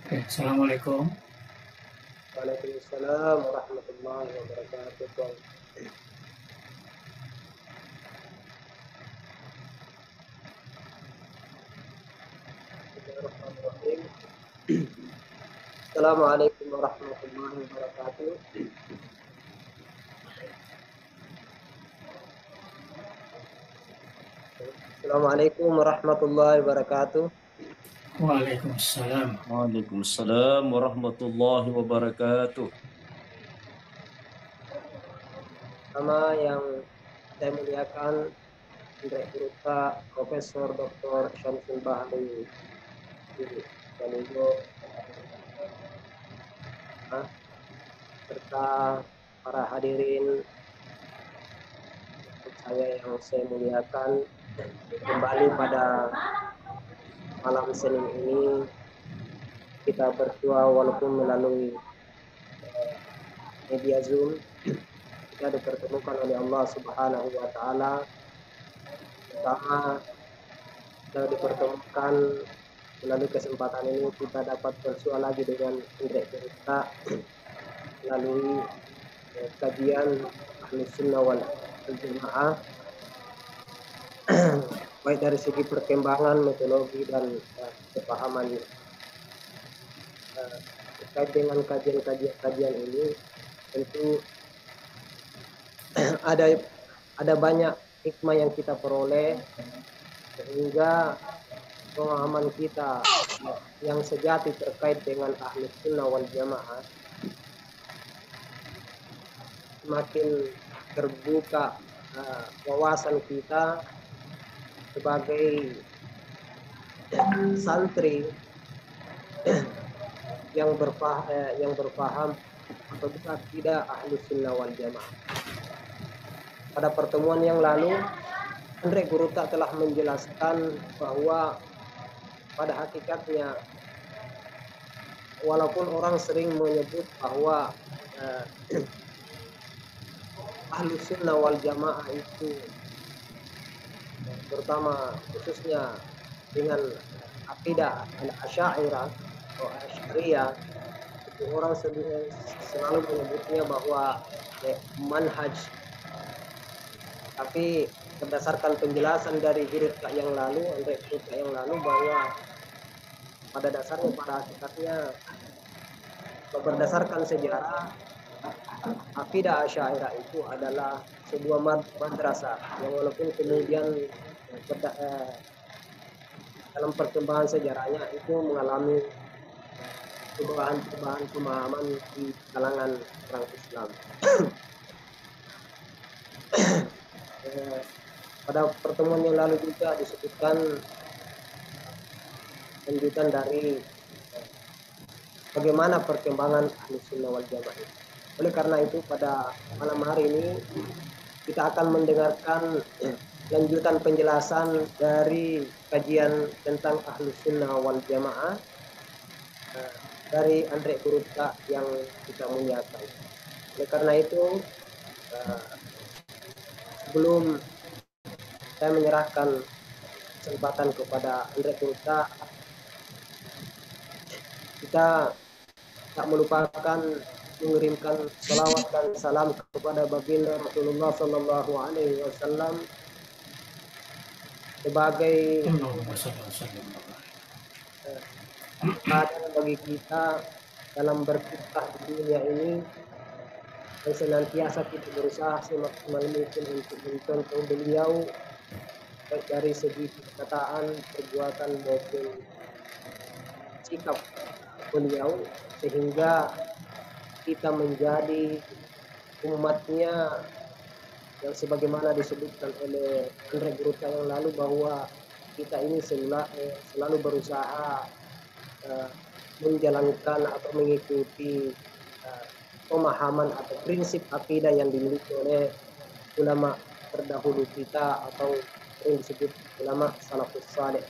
Oke, Assalamualaikum. Waalaikumsalam warahmatullahi wabarakatuh. Bismillahirrahmanirrahim. Assalamualaikum warahmatullahi wabarakatuh. Assalamualaikum warahmatullahi wabarakatuh. Waalaikumsalam. Waalaikumsalam warahmatullahi wabarakatuh. Sama yang saya muliakan, Direktur Profesor Dr. Syamsul Bahri Baligo, serta para hadirin saya muliakan, kembali pada malam Senin ini kita berdua walaupun melalui media Zoom, kita dipertemukan oleh Allah Subhanahu wa taala. Pertama, kita dipertemukan melalui kesempatan ini kita dapat bersua lagi dengan kita melalui kajian Ahlus Sunnah wal Jamaah, baik dari segi perkembangan metodologi dan kepahaman terkait dengan kajian ini. Tentu ada banyak hikmah yang kita peroleh sehingga pemahaman kita yang sejati terkait dengan Ahlus Sunnah wal Jamaah semakin terbuka wawasan kita sebagai santri yang berpaham atau tidak Ahlus Sunnah wal Jamaah. Pada pertemuan yang lalu, Andre Guruta telah menjelaskan bahwa pada hakikatnya walaupun orang sering menyebut bahwa Ahlus Sunnah wal Jamaah itu terutama khususnya dengan akidah Asy'ariyah atau Asy'ariyah, itu orang selalu menyebutnya bahwa manhaj. Tapi berdasarkan penjelasan dari Guruta yang lalu, bahwa pada dasarnya, pada hakikatnya, berdasarkan sejarah, akidah Asy'ariyah itu adalah sebuah madrasah yang walaupun kemudian dalam perkembangan sejarahnya itu mengalami perubahan pemahaman di kalangan orang Islam. Pada pertemuan yang lalu juga disebutkan lanjutan dari bagaimana perkembangan Ahlus Sunnah wal Jamaah. Oleh karena itu pada malam hari ini kita akan mendengarkan lanjutan penjelasan dari kajian tentang Ahlus Sunnah wal Jamaah dari Andre Guruta yang kita muliakan. Oleh karena itu, sebelum saya menyerahkan kesempatan kepada Andre Guruta, kita tak melupakan mengirimkan salawat dan salam kepada baginda Rasulullah Sallallahu Alaihi Wasallam sebagai teladan bagi kita dalam berkiprah di dunia ini, dan senantiasa kita berusaha semaksimal mungkin untuk mencontoh beliau baik dari segi perkataan, perbuatan maupun sikap beliau, sehingga kita menjadi umatnya yang sebagaimana disebutkan oleh Andre Guruta yang lalu, bahwa kita ini selalu berusaha menjalankan atau mengikuti pemahaman atau prinsip akidah yang dimiliki oleh ulama terdahulu kita atau yang disebut ulama salafus saleh.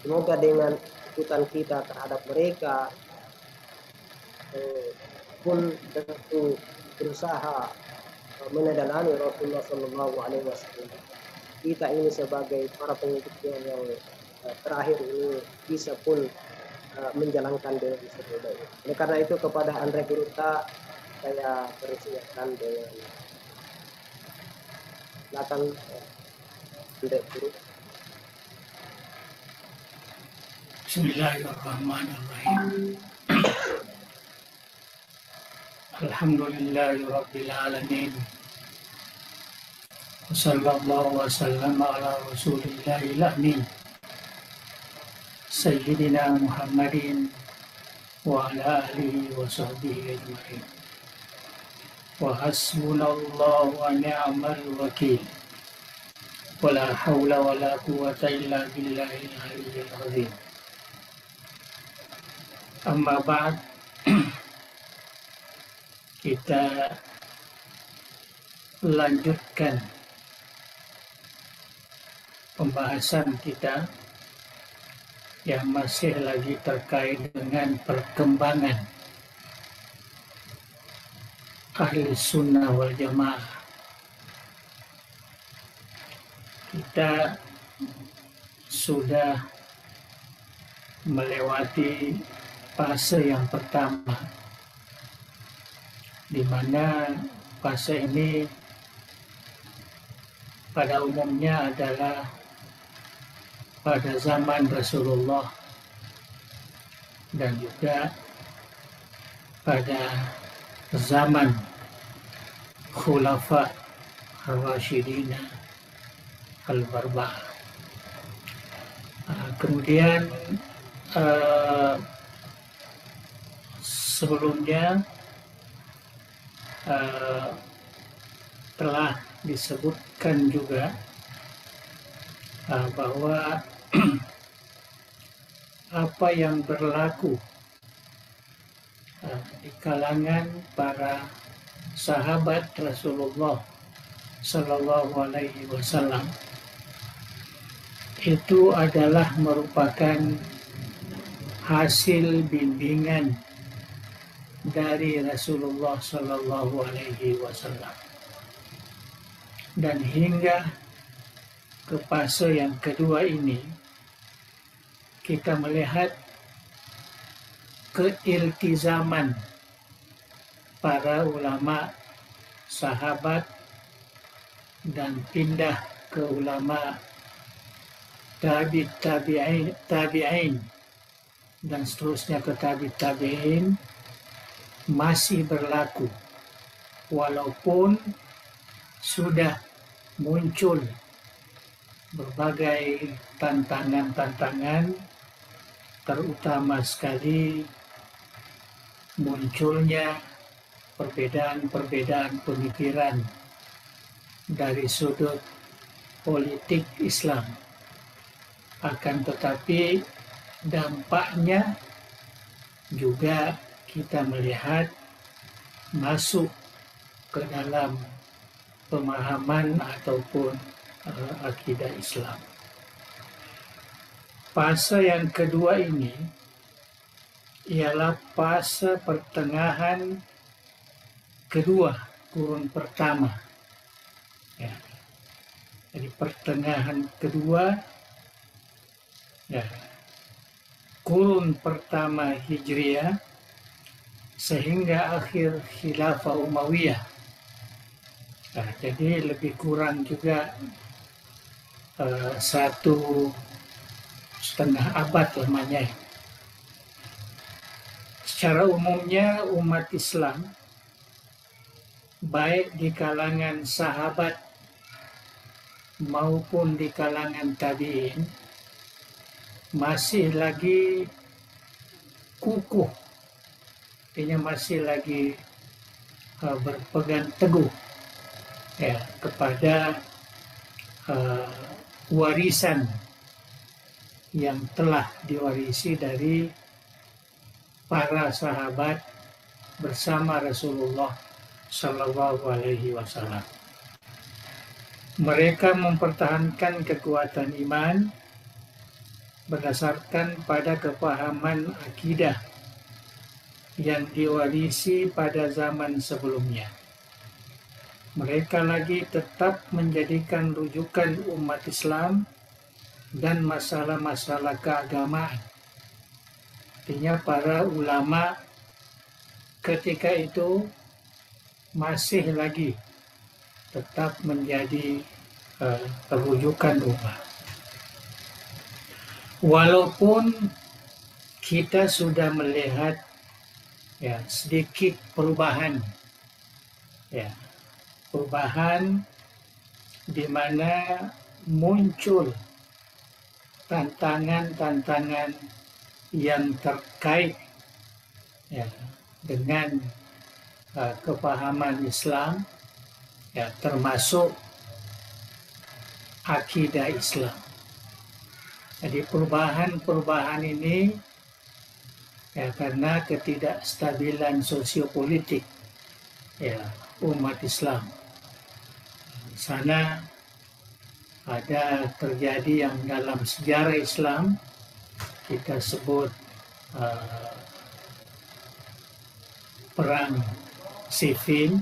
Semoga dengan ikutan kita terhadap mereka pun tentu berusaha meneladani Rasulullah Sallallahu Alaihi Wasallam. Kita ini sebagai para pengikutnya yang terakhir ini bisa pun menjalankan dengan sebaik-baiknya. Oleh karena itu kepada Andre Gurita saya persilakan dengan silakan Andre Gurita. Bismillahirrahmanirrahim. Alhamdulillahirabbil alamin. Wassallallahu wasallam ala rasulillahil amin. Sayyidina Muhammadin wa ala alihi wa sahbihi ajma'in. Wa hasbunallahu wa ni'mal wakil. Wa la hawla wa la quwwata illa billahil aliyyil azim. Amma ba'd, kita lanjutkan pembahasan kita yang masih lagi terkait dengan perkembangan ahli sunnah wal jamaah. Kita sudah melewati fase yang pertama, di mana fase ini pada umumnya adalah pada zaman Rasulullah dan juga pada zaman Khulafa Ar-Rasyidin Al-Arba'ah. Kemudian sebelumnya telah disebutkan juga bahwa apa yang berlaku di kalangan para sahabat Rasulullah Sallallahu Alaihi Wasallam itu adalah merupakan hasil bimbingan dari Rasulullah Sallallahu Alaihi Wasallam, dan hingga ke fase yang kedua ini kita melihat keiltizaman para ulama sahabat dan pindah ke ulama tabi'in dan seterusnya ke tabi'in masih berlaku, walaupun sudah muncul berbagai tantangan-tantangan, terutama sekali munculnya perbedaan-perbedaan pemikiran dari sudut politik Islam. Akan tetapi dampaknya juga kita melihat masuk ke dalam pemahaman ataupun akidah Islam. Fase yang kedua ini ialah fase pertengahan kedua kurun pertama. Ya. Jadi pertengahan kedua, ya, kurun pertama Hijriah sehingga akhir Khilafah Umayyah. Nah, jadi lebih kurang juga 1,5 abad lamanya. Secara umumnya umat Islam, baik di kalangan sahabat maupun di kalangan tabi'in, masih lagi kukuh, artinya masih lagi berpegang teguh ya kepada warisan yang telah diwarisi dari para sahabat bersama Rasulullah Sallallahu Alaihi Wasallam. Mereka mempertahankan kekuatan iman berdasarkan pada kepahaman akidah yang diwarisi pada zaman sebelumnya. Mereka lagi tetap menjadikan rujukan umat Islam dan masalah-masalah keagamaan Artinya para ulama ketika itu masih lagi tetap menjadi rujukan umat. Walaupun kita sudah melihat ya sedikit perubahan, ya perubahan di mana muncul tantangan-tantangan yang terkait ya, dengan kepahaman Islam, ya termasuk akidah Islam. Jadi perubahan-perubahan ini ya karena ketidakstabilan sosiopolitik ya umat Islam. Di sana ada terjadi yang dalam sejarah Islam kita sebut perang sifil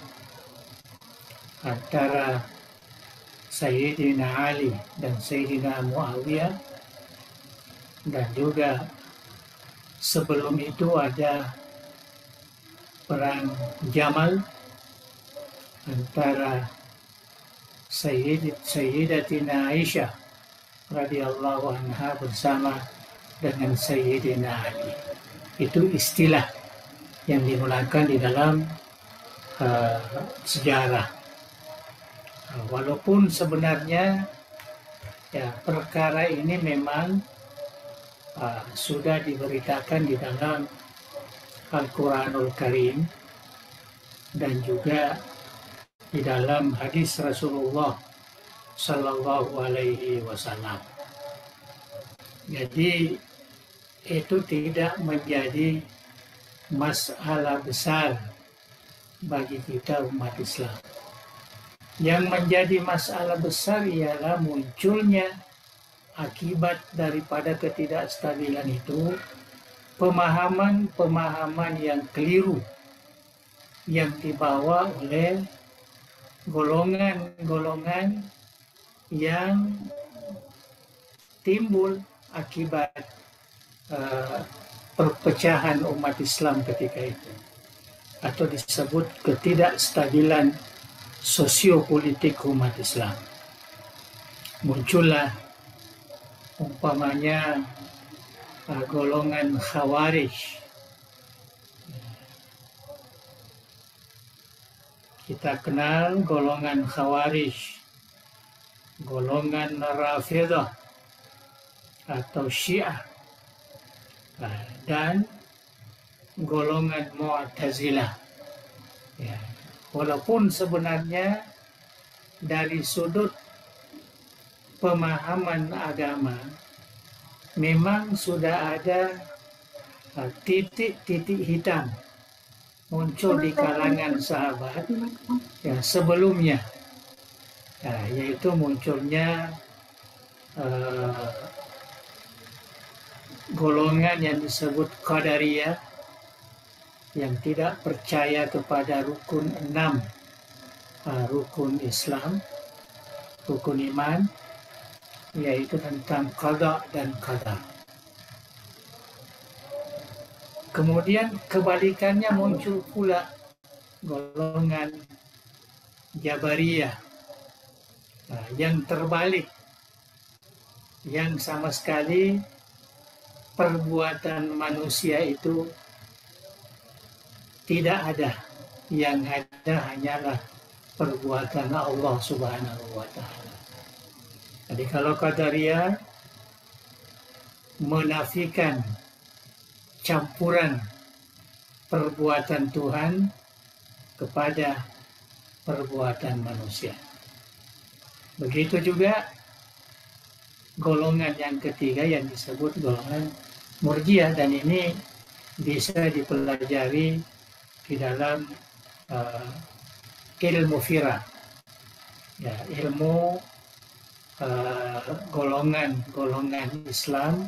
antara Sayyidina Ali dan Sayyidina Muawiyah, dan juga sebelum itu ada perang Jamal antara Sayyidatina Aisyah radhiyallahu anha bersama dengan Sayyidina Ali. Itu istilah yang digunakan di dalam sejarah. Walaupun sebenarnya ya perkara ini memang sudah diberitakan di dalam Al-Quranul Karim dan juga di dalam hadis Rasulullah Sallallahu Alaihi Wasallam. Jadi itu tidak menjadi masalah besar bagi kita umat Islam. Yang menjadi masalah besar ialah munculnya akibat daripada ketidakstabilan itu pemahaman-pemahaman yang keliru yang dibawa oleh golongan-golongan yang timbul akibat perpecahan umat Islam ketika itu, atau disebut ketidakstabilan sosiopolitik umat Islam. Muncullah umpamanya golongan Khawarij. Kita kenal golongan Khawarij, golongan Rafidah atau Syiah, dan golongan Mu'tazilah. Ya. Walaupun sebenarnya dari sudut pemahaman agama memang sudah ada titik-titik hitam muncul di kalangan sahabat ya sebelumnya, ya, yaitu munculnya golongan yang disebut Qadariyah yang tidak percaya kepada rukun 6 rukun Islam, rukun iman, yaitu tentang qada dan qadar. Kemudian kebalikannya muncul pula golongan Jabariyah yang terbalik, yang sama sekali perbuatan manusia itu tidak ada, yang ada hanyalah perbuatan Allah Subhanahu wa Ta'ala. Jadi kalau Qadariyah menafikan campuran perbuatan Tuhan kepada perbuatan manusia. Begitu juga golongan yang ketiga yang disebut golongan Murji'ah, dan ini bisa dipelajari di dalam ilmu firaq, ya, ilmu golongan-golongan Islam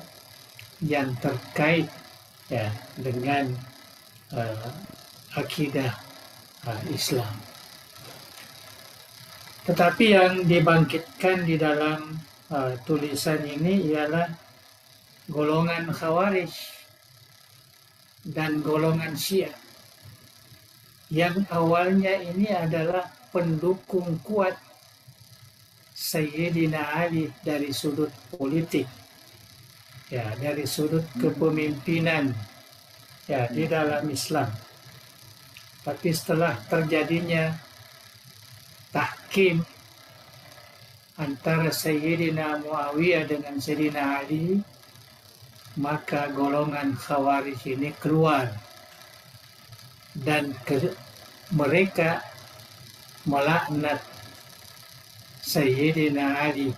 yang terkait ya dengan akidah Islam. Tetapi yang dibangkitkan di dalam tulisan ini ialah golongan Khawarij dan golongan Syiah yang awalnya ini adalah pendukung kuat Sayyidina Ali dari sudut politik, ya, dari sudut kepemimpinan, ya, di dalam Islam. Tapi setelah terjadinya tahkim antara Sayyidina Muawiyah dengan Sayyidina Ali, maka golongan Khawarij ini keluar dan mereka melaknat Sayyidina Ali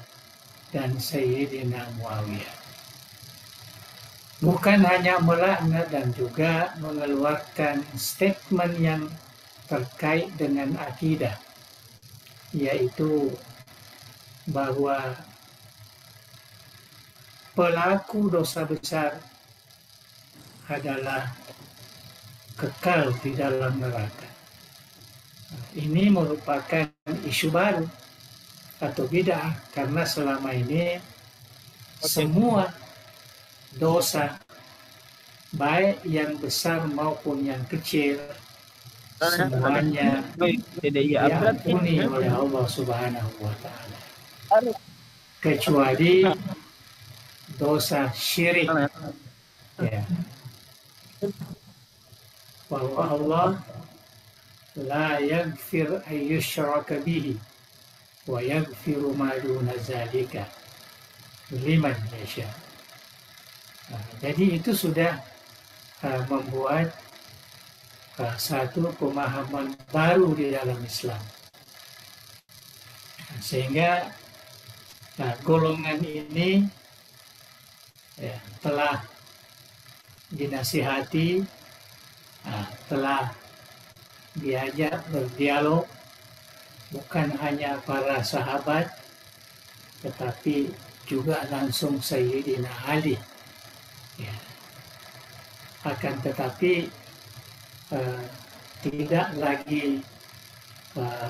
dan Sayyidina Muawiyah. Bukan hanya melaknat dan juga mengeluarkan statement yang terkait dengan akidah, yaitu bahwa pelaku dosa besar adalah kekal di dalam neraka. Ini merupakan isu baru atau bid'ah, karena selama ini semua dosa, baik yang besar maupun yang kecil, semuanya diampuni oleh Allah Subhanahu wa Ta'ala, kecuali dosa syirik, ya. Bahwa Allah la yaghfir an yushraka bihi wa yaghfiru ma duna zalika liman yasha. Jadi itu sudah membuat satu pemahaman baru di dalam Islam, sehingga golongan ini telah dinasihati, telah diajak berdialog, bukan hanya para sahabat, tetapi juga langsung Sayyidina Ali. Ya. Akan tetapi tidak lagi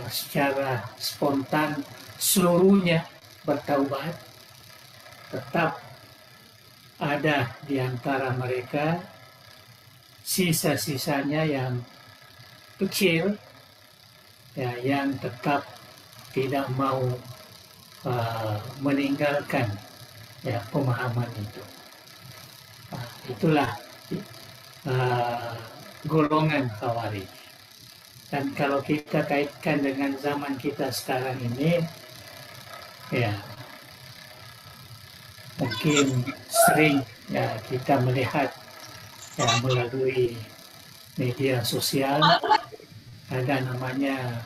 secara spontan seluruhnya bertaubat. Tetap ada di antara mereka sisa-sisanya yang kecil, ya, yang tetap tidak mau meninggalkan, ya, pemahaman itu. Itulah golongan Khawarij. Dan kalau kita kaitkan dengan zaman kita sekarang ini, ya, mungkin sering, ya, kita melihat, ya, melalui media sosial ada namanya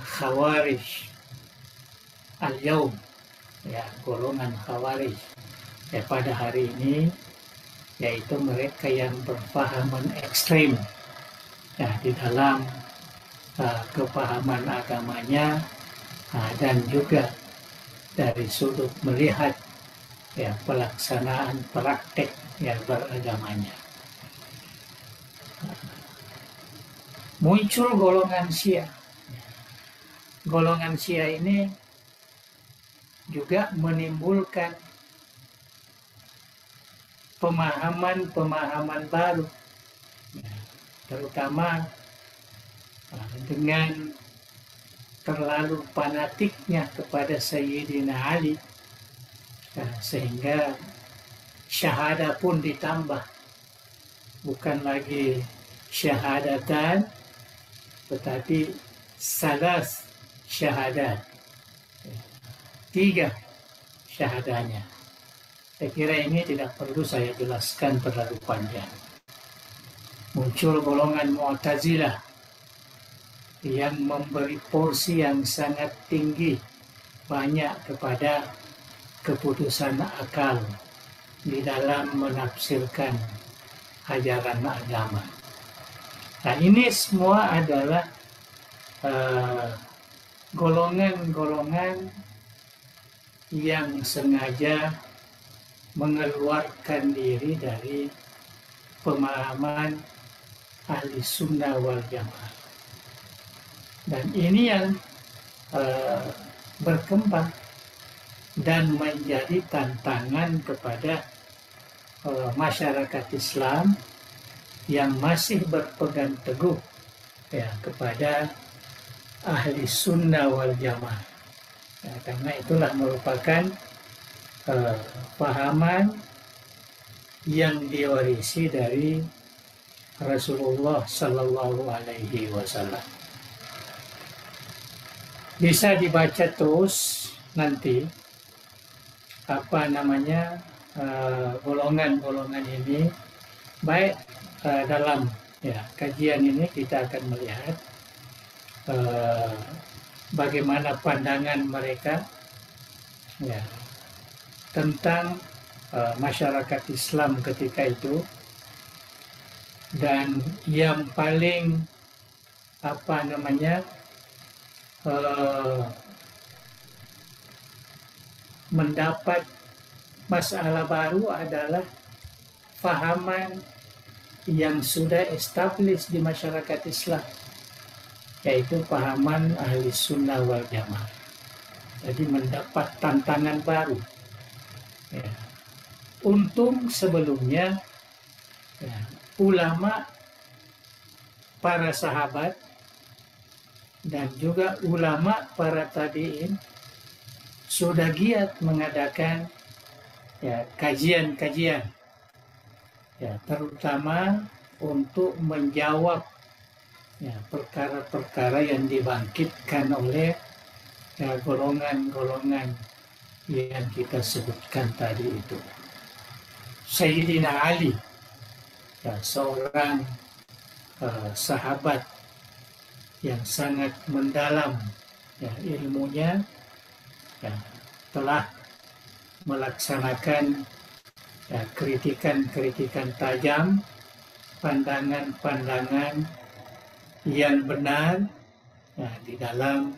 Khawarij al-Yaum, ya, golongan Khawarij, ya, pada hari ini, yaitu mereka yang berpahaman ekstrem, ya, di dalam kepahaman agamanya, dan juga dari sudut melihat, ya, pelaksanaan praktek yang beragamanya. Muncul golongan Syiah. Golongan Syiah ini juga menimbulkan pemahaman-pemahaman baru, terutama dengan terlalu fanatiknya kepada Sayyidina Ali, sehingga syahadah pun ditambah, bukan lagi syahadatan, tetapi salas syahadat, 3 syahadanya. Saya kira ini tidak perlu saya jelaskan terlalu panjang. Muncul golongan Mu'tazilah yang memberi porsi yang sangat tinggi, banyak kepada keputusan akal di dalam menafsirkan ajaran agama. Nah, ini semua adalah golongan-golongan yang sengaja mengeluarkan diri dari pemahaman ahli sunnah wal jamaah. Dan ini yang berkembang dan menjadi tantangan kepada masyarakat Islam yang masih berpegang teguh ya kepada ahli sunnah wal jamaah. Ya, karena itulah merupakan pahaman yang diwarisi dari Rasulullah Sallallahu Alaihi Wasallam. Bisa dibaca terus nanti apa namanya golongan-golongan ini, baik dalam ya kajian ini kita akan melihat bagaimana pandangan mereka ya tentang masyarakat Islam ketika itu, dan yang paling apa namanya mendapat masalah baru adalah fahaman yang sudah established di masyarakat Islam, yaitu pahaman ahli sunnah wal jamaah. Jadi mendapat tantangan baru. Ya. Untung sebelumnya ya, ulama, para sahabat, dan juga ulama para tabi'in sudah giat mengadakan ya kajian-kajian ya, terutama untuk menjawab ya perkara-perkara yang dibangkitkan oleh ya golongan-golongan yang kita sebutkan tadi itu. Sayyidina Ali ya, seorang sahabat yang sangat mendalam ya ilmunya, ya, telah melaksanakan ya, kritikan-kritikan tajam, pandangan-pandangan yang benar ya, di dalam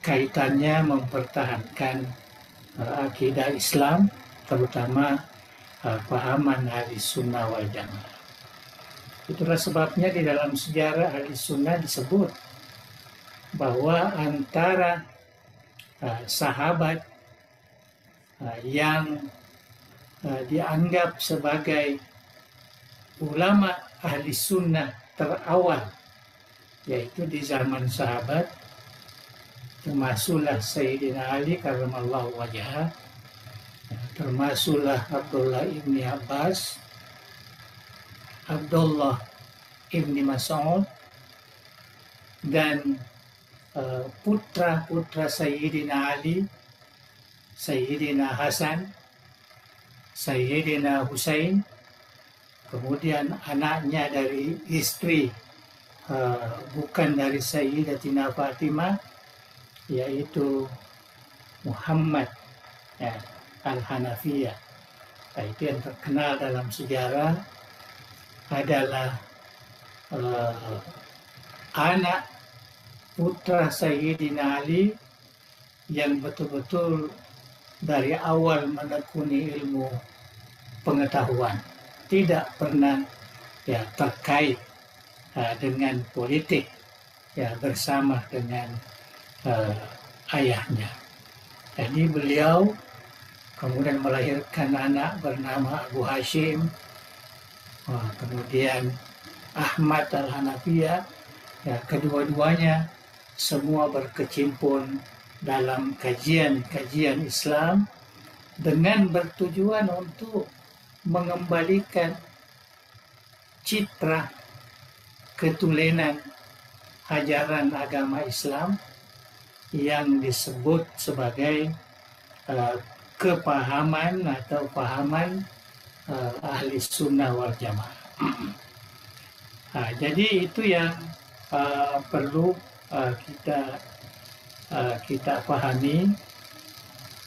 kaitannya mempertahankan akidah Islam, terutama pahaman ahli sunnah wal jamaah. Itulah sebabnya di dalam sejarah ahli sunnah disebut bahwa antara sahabat yang dianggap sebagai ulama ahli sunnah terawal, yaitu di zaman sahabat, termasuklah Sayyidina Ali karramallahu wajhah, termasuklah Abdullah ibni Abbas, Abdullah ibni Mas'ud, dan putra-putra Sayyidina Ali, Sayyidina Hasan, Sayyidina Husain, kemudian anaknya dari istri bukan dari Sayyidatina Fatimah, yaitu Muhammad ya, Al-Hanafiyah. Nah, itu yang terkenal dalam sejarah adalah anak putra Sayyidina Ali yang betul-betul dari awal menekuni ilmu pengetahuan, tidak pernah ya terkait dengan politik ya bersama dengan ayahnya. Jadi beliau kemudian melahirkan anak bernama Abu Hashim, kemudian Ahmad Al-Hanafiyah. Ya, kedua-duanya semua berkecimpung dalam kajian-kajian Islam dengan bertujuan untuk mengembalikan citra ketulenan ajaran agama Islam yang disebut sebagai kepahaman atau pahaman ahli sunnah wal jamaah. Jadi itu yang perlu kita pahami.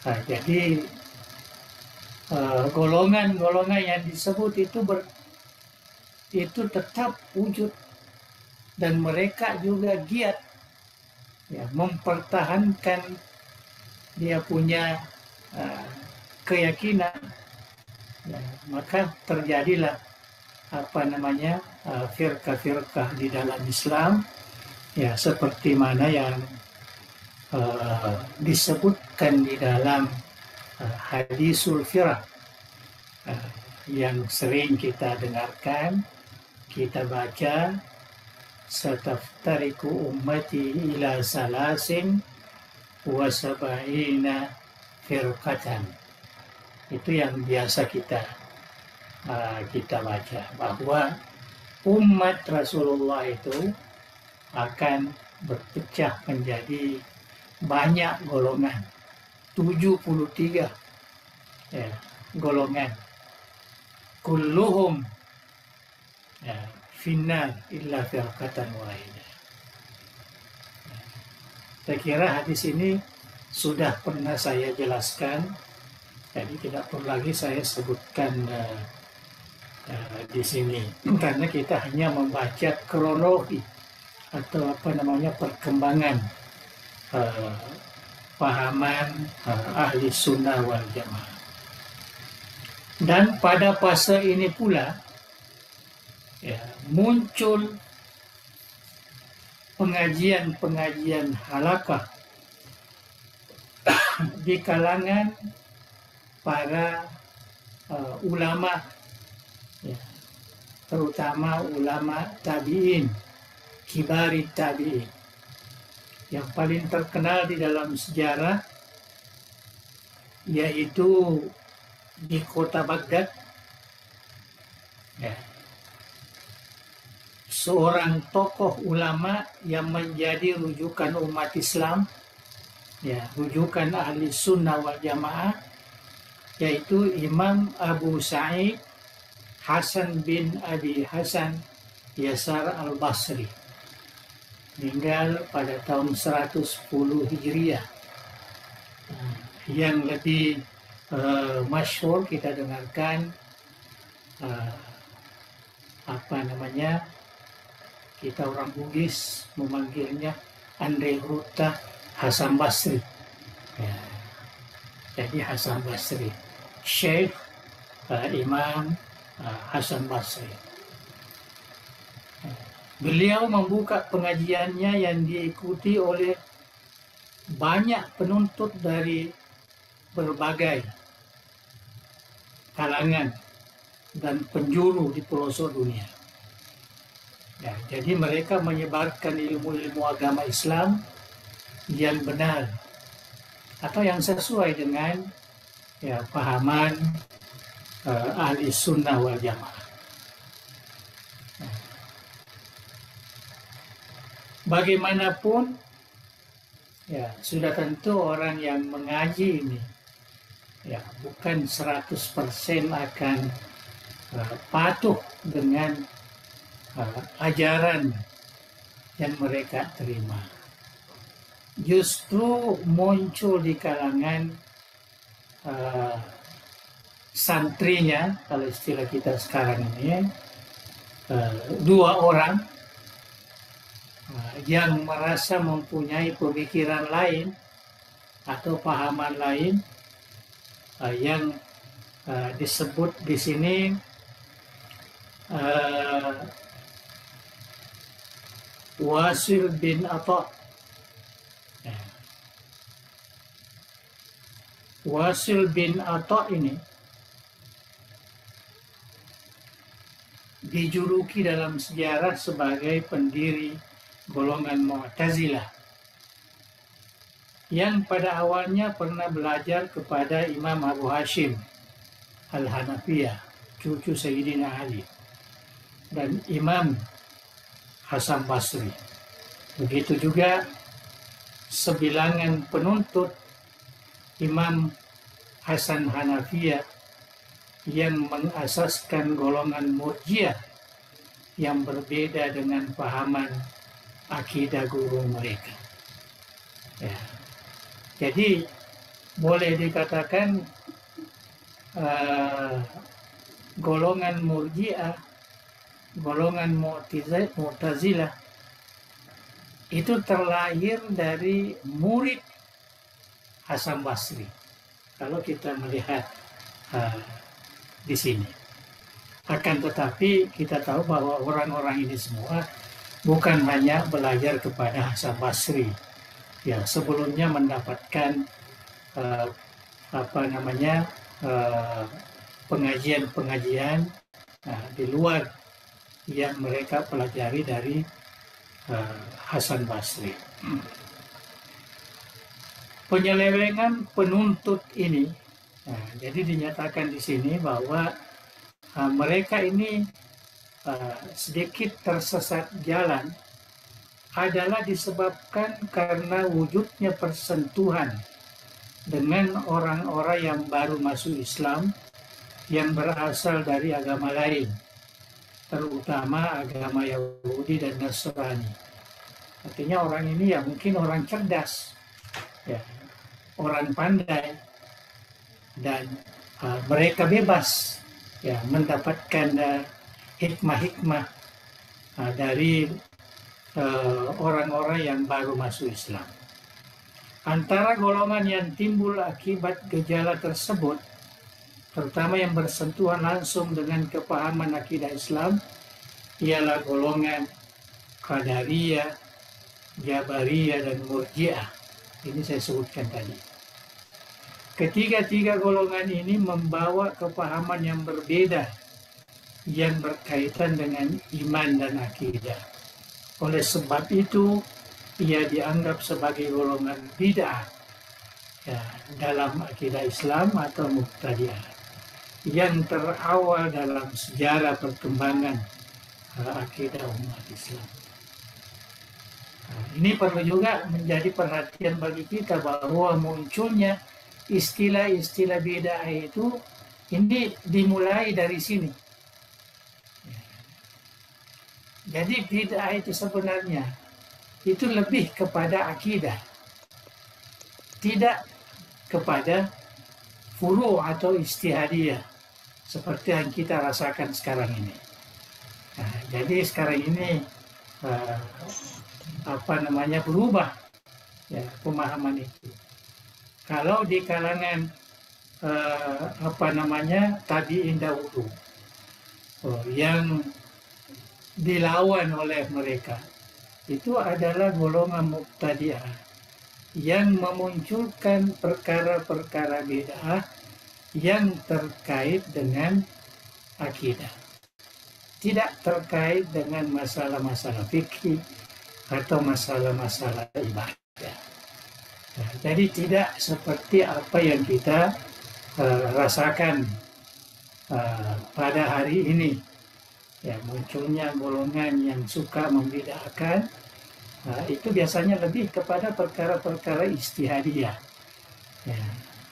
Jadi golongan-golongan yang disebut itu tetap wujud, dan mereka juga giat ya, mempertahankan dia punya keyakinan. Ya, maka terjadilah firqah-firqah di dalam Islam ya, seperti mana yang disebutkan di dalam hadisul firaq. yang sering kita dengarkan, kita baca, sataftariku ummati ila salasin wa sab'ina firqatan. Itu yang biasa kita baca, bahwa umat Rasulullah itu akan berpecah menjadi banyak golongan, 73 ya, golongan. Kulluhum ya, finnar illa firqatan wahidah. Saya kira hadis ini sudah pernah saya jelaskan, jadi tidak perlu lagi saya sebutkan di sini, karena kita hanya membaca kronologi atau perkembangan pahaman ahli sunnah wal jamaah. Dan pada fase ini pula ya, muncul pengajian halakah di kalangan para ulama ya, terutama ulama tabi'in, kibari tabi'in. Yang paling terkenal di dalam sejarah yaitu di kota Baghdad ya, seorang tokoh ulama yang menjadi rujukan umat Islam ya, rujukan ahli sunnah wal jamaah, yaitu Imam Abu Sa'id Hasan bin Abi Hasan Yasar al-Basri, meninggal pada tahun 110 Hijriah. Yang lebih masyhur kita dengarkan kita orang Bugis memanggilnya Andre Ruta Hasan Basri ya. Jadi Hasan Basri, Syekh Imam Hasan Basri. Beliau membuka pengajiannya yang diikuti oleh banyak penuntut dari berbagai kalangan dan penjuru di pelosok dunia. Ya, jadi mereka menyebarkan ilmu-ilmu agama Islam yang benar atau yang sesuai dengan ya, pahaman ahli sunnah wal jamaah. Bagaimanapun ya, sudah tentu orang yang mengaji ini ya bukan 100% akan patuh dengan ajaran yang mereka terima. Justru muncul di kalangan santrinya, kalau istilah kita sekarang ini, dua orang yang merasa mempunyai pemikiran lain atau pahaman lain yang disebut di sini Wasil bin Atha. Wasil bin Atha ini dijuluki dalam sejarah sebagai pendiri golongan Mu'tazilah yang pada awalnya pernah belajar kepada Imam Abu Hashim Al-Hanafiyah, cucu Sayyidina Ali, dan Imam Hasan Basri. Begitu juga sebilangan penuntut Imam Hasan Hanafiyah yang mengasaskan golongan Murji'ah yang berbeda dengan pahaman akidah guru mereka. Ya. Jadi boleh dikatakan golongan Murji'ah, golongan Mu'tazilah itu terlahir dari murid Hasan Basri. Kalau kita melihat di sini, akan tetapi kita tahu bahwa orang-orang ini semua bukan hanya belajar kepada Hasan Basri, ya sebelumnya mendapatkan pengajian-pengajian di luar yang mereka pelajari dari Hasan Basri. Penyelewengan penuntut ini, jadi dinyatakan di sini bahwa mereka ini sedikit tersesat jalan adalah disebabkan karena wujudnya persentuhan dengan orang-orang yang baru masuk Islam yang berasal dari agama lain, terutama agama Yahudi dan Nasrani. Artinya orang ini ya mungkin orang cerdas, ya, orang pandai, dan mereka bebas ya mendapatkan hikmah-hikmah dari orang-orang yang baru masuk Islam. Antara golongan yang timbul akibat gejala tersebut, terutama yang bersentuhan langsung dengan kepahaman akidah Islam, ialah golongan Qadariyah, Jabariyah, dan Murji'ah. Ini saya sebutkan tadi. Ketiga-tiga golongan ini membawa kepahaman yang berbeda yang berkaitan dengan iman dan akidah. Oleh sebab itu, ia dianggap sebagai golongan bid'ah ya, dalam akidah Islam atau Mubtadi'ah yang terawal dalam sejarah perkembangan akidah umat Islam. Ini perlu juga menjadi perhatian bagi kita bahwa munculnya istilah-istilah bid'ah itu ini dimulai dari sini. Jadi bid'ah itu sebenarnya itu lebih kepada akidah, tidak kepada furu' atau istihadiyah seperti yang kita rasakan sekarang ini. Jadi sekarang ini berubah ya pemahaman itu. Kalau di kalangan tabi'in dahulu yang dilawan oleh mereka, itu adalah golongan Mubtadi'ah yang memunculkan perkara-perkara bid'ah yang terkait dengan akidah, tidak terkait dengan masalah-masalah fikih atau masalah-masalah ibadah. Jadi tidak seperti apa yang kita rasakan pada hari ini. Ya, munculnya golongan yang suka membid'ahkan, itu biasanya lebih kepada perkara-perkara istihadiyah, ya,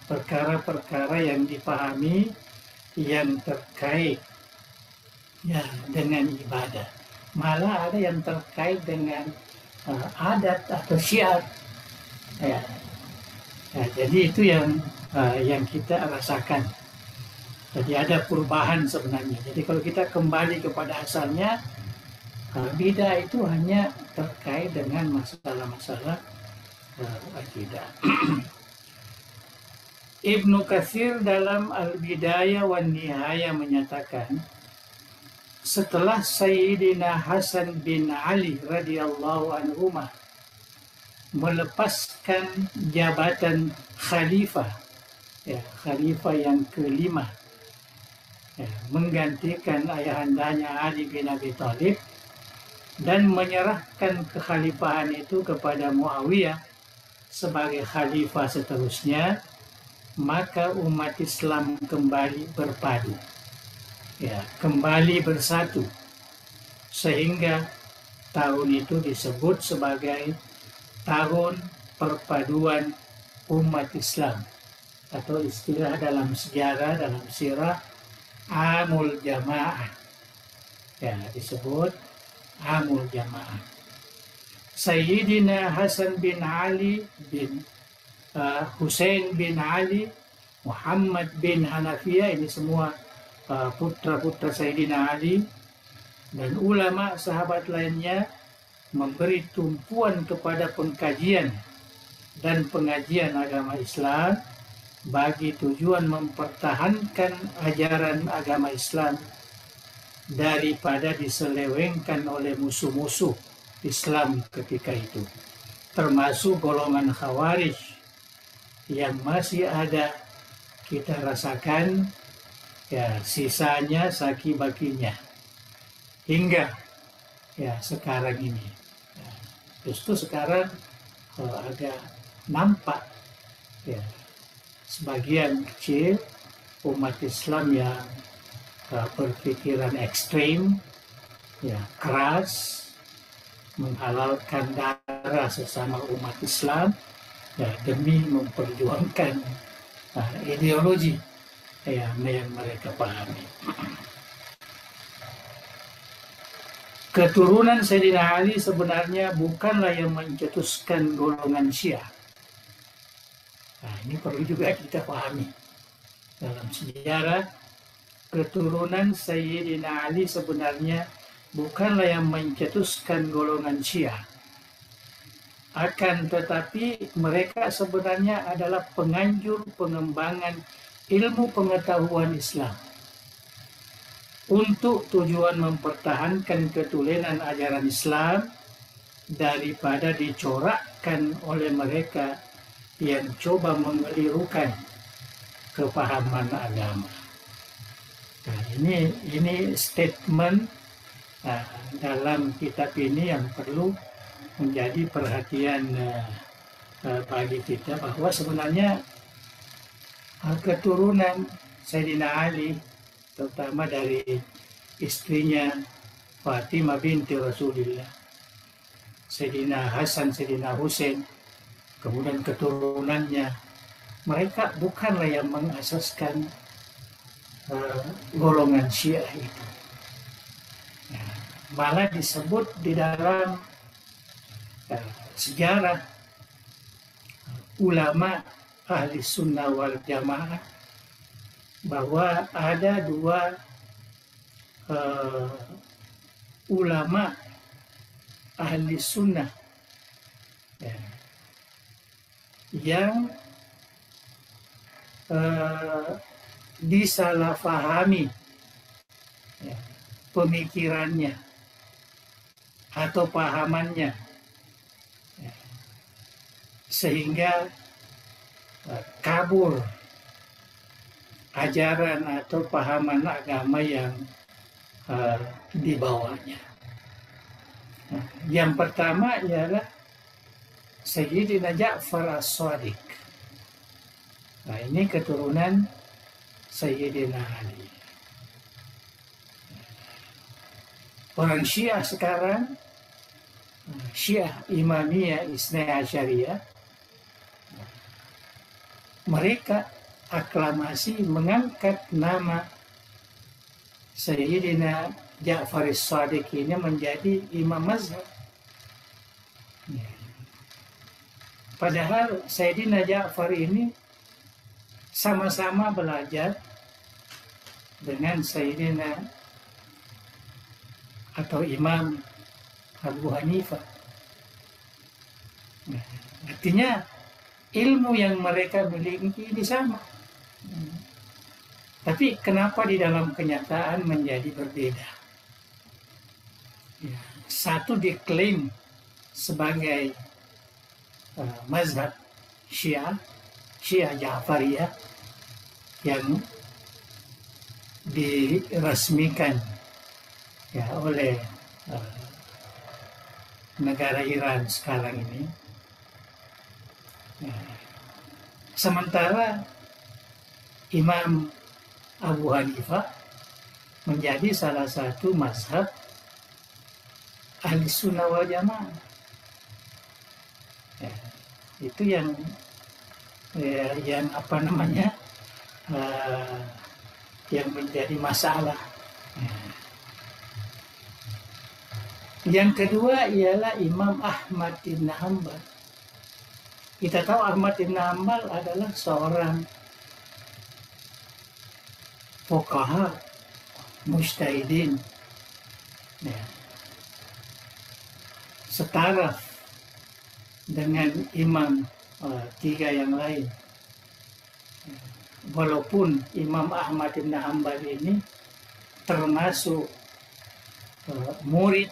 perkara-perkara yang dipahami yang terkait ya dengan ibadah, malah ada yang terkait dengan adat atau syiar. Ya. Ya, jadi itu yang kita rasakan. Jadi ada perubahan sebenarnya. Jadi kalau kita kembali kepada asalnya, bid'ah itu hanya terkait dengan masalah-masalah akidah. Ibnu Katsir dalam Al-Bidayah wan Nihayah menyatakan, setelah Sayyidina Hasan bin Ali radhiyallahu anhumah melepaskan jabatan khalifah, ya, khalifah yang kelima, ya, menggantikan ayahandanya Ali bin Abi Thalib dan menyerahkan kekhalifahan itu kepada Muawiyah sebagai khalifah seterusnya, maka umat Islam kembali berpadu, ya, kembali bersatu, sehingga tahun itu disebut sebagai tahun perpaduan umat Islam, atau istilah dalam sejarah, dalam sirah, Amul Jamaah, ya, disebut Amul Jamaah. Sayyidina Hasan bin Ali bin Husain bin Ali, Muhammad bin Hanafiyah, ini semua putra-putra Sayyidina Ali, dan ulama sahabat lainnya memberi tumpuan kepada pengkajian dan pengajian agama Islam bagi tujuan mempertahankan ajaran agama Islam daripada diselewengkan oleh musuh-musuh Islam ketika itu, termasuk golongan Khawarij yang masih ada kita rasakan ya sisanya saki bakinya hingga ya sekarang ini. Ya, justru sekarang agak nampak ya sebagian kecil umat Islam yang berpikiran ekstrim, ya keras, menghalalkan darah sesama umat Islam ya demi memperjuangkan ideologi yang mereka pahami. Keturunan Sayyidina Ali sebenarnya bukanlah yang mencetuskan golongan Syiah. Nah, ini perlu juga kita pahami. Dalam sejarah, keturunan Sayyidina Ali sebenarnya bukanlah yang mencetuskan golongan Syiah. Akan tetapi mereka sebenarnya adalah penganjur pengembangan ilmu pengetahuan Islam untuk tujuan mempertahankan ketulenan ajaran Islam daripada dicorakkan oleh mereka yang coba mengelirukan kepahaman agama. Nah, ini statement dalam kitab ini yang perlu menjadi perhatian bagi kita, bahwa sebenarnya keturunan Sayyidina Ali, terutama dari istrinya Fatimah binti Rasulullah, Sayyidina Hasan, Sayyidina Husain, kemudian keturunannya, mereka bukanlah yang mengasaskan golongan Syiah itu. Malah disebut di dalam sejarah ulama ahli sunnah wal jamaah bahwa ada dua ulama ahli sunnah yang disalahfahami pemikirannya atau pahamannya, sehingga kabur ajaran atau pahaman agama yang dibawanya. Yang pertama ialah Sayyidina Ja'far As-Shadiq. Nah, ini keturunan Sayyidina Ali. Orang Syiah sekarang, Syiah Imamiyah Isnai Asyariyah, mereka aklamasi mengangkat nama Sayyidina Ja'far As-Shadiq ini menjadi imam mazhab. Padahal Sayyidina Ja'far ini sama-sama belajar dengan Sayyidina atau Imam Abu Hanifah. Artinya ilmu yang mereka miliki ini sama. Tapi kenapa di dalam kenyataan menjadi berbeda? Satu diklaim sebagai mazhab Syiah Ja'fariyah yang diresmikan oleh negara Iran sekarang ini. Sementara Imam Abu Hanifah menjadi salah satu mazhab ahli sunnah wal jamaah. Itu yang apa namanya, yang menjadi masalah. Yang kedua ialah Imam Ahmad bin Hanbal. Kita tahu Ahmad bin Hanbal adalah seorang fuqaha mujtahidin, setara dengan imam tiga yang lain. Walaupun Imam Ahmad bin Hanbal ini termasuk murid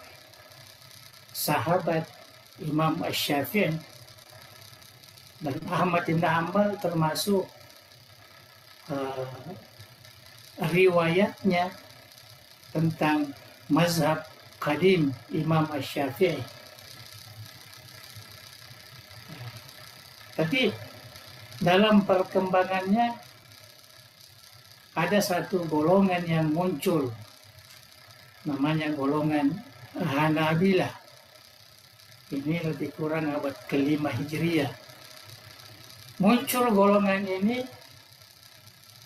sahabat Imam Asy-Syafi'i, dan Ahmad bin Hanbal termasuk riwayatnya tentang mazhab qadim Imam Asy-Syafi'i. Tapi dalam perkembangannya ada satu golongan yang muncul, namanya golongan Hanabilah. Ini lebih kurang abad ke-5 Hijriah. Muncul golongan ini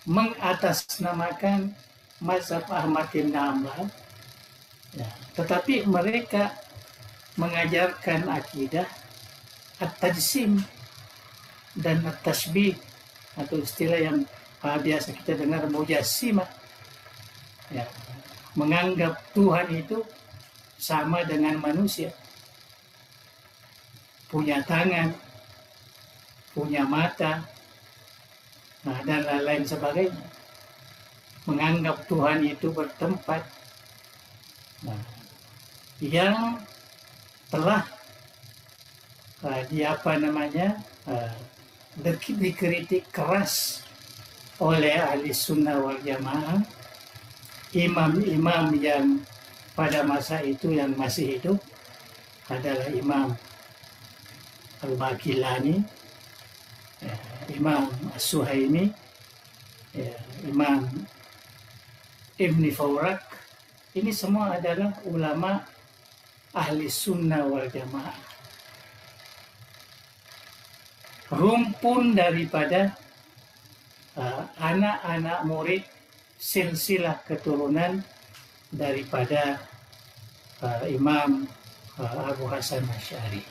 mengatasnamakan mazhab Ahmad bin Hanbal, ya, tetapi mereka mengajarkan akidah at-tajsim dan at-tashbih, atau istilah yang biasa kita dengar mujassimah, ya, menganggap Tuhan itu sama dengan manusia, punya tangan, punya mata, dan lain-lain sebagainya. Menganggap Tuhan itu bertempat, yang telah dikritik keras oleh ahli sunnah wal jamaah, imam-imam yang pada masa itu yang masih hidup adalah Imam Al-Baqillani, Imam As-Suhaimi, Imam Ibni Fawrak. Ini semua adalah ulama ahli sunnah wal jamaah. Rumpun daripada anak-anak murid silsilah keturunan daripada Imam Abu Hasan Asy'ari.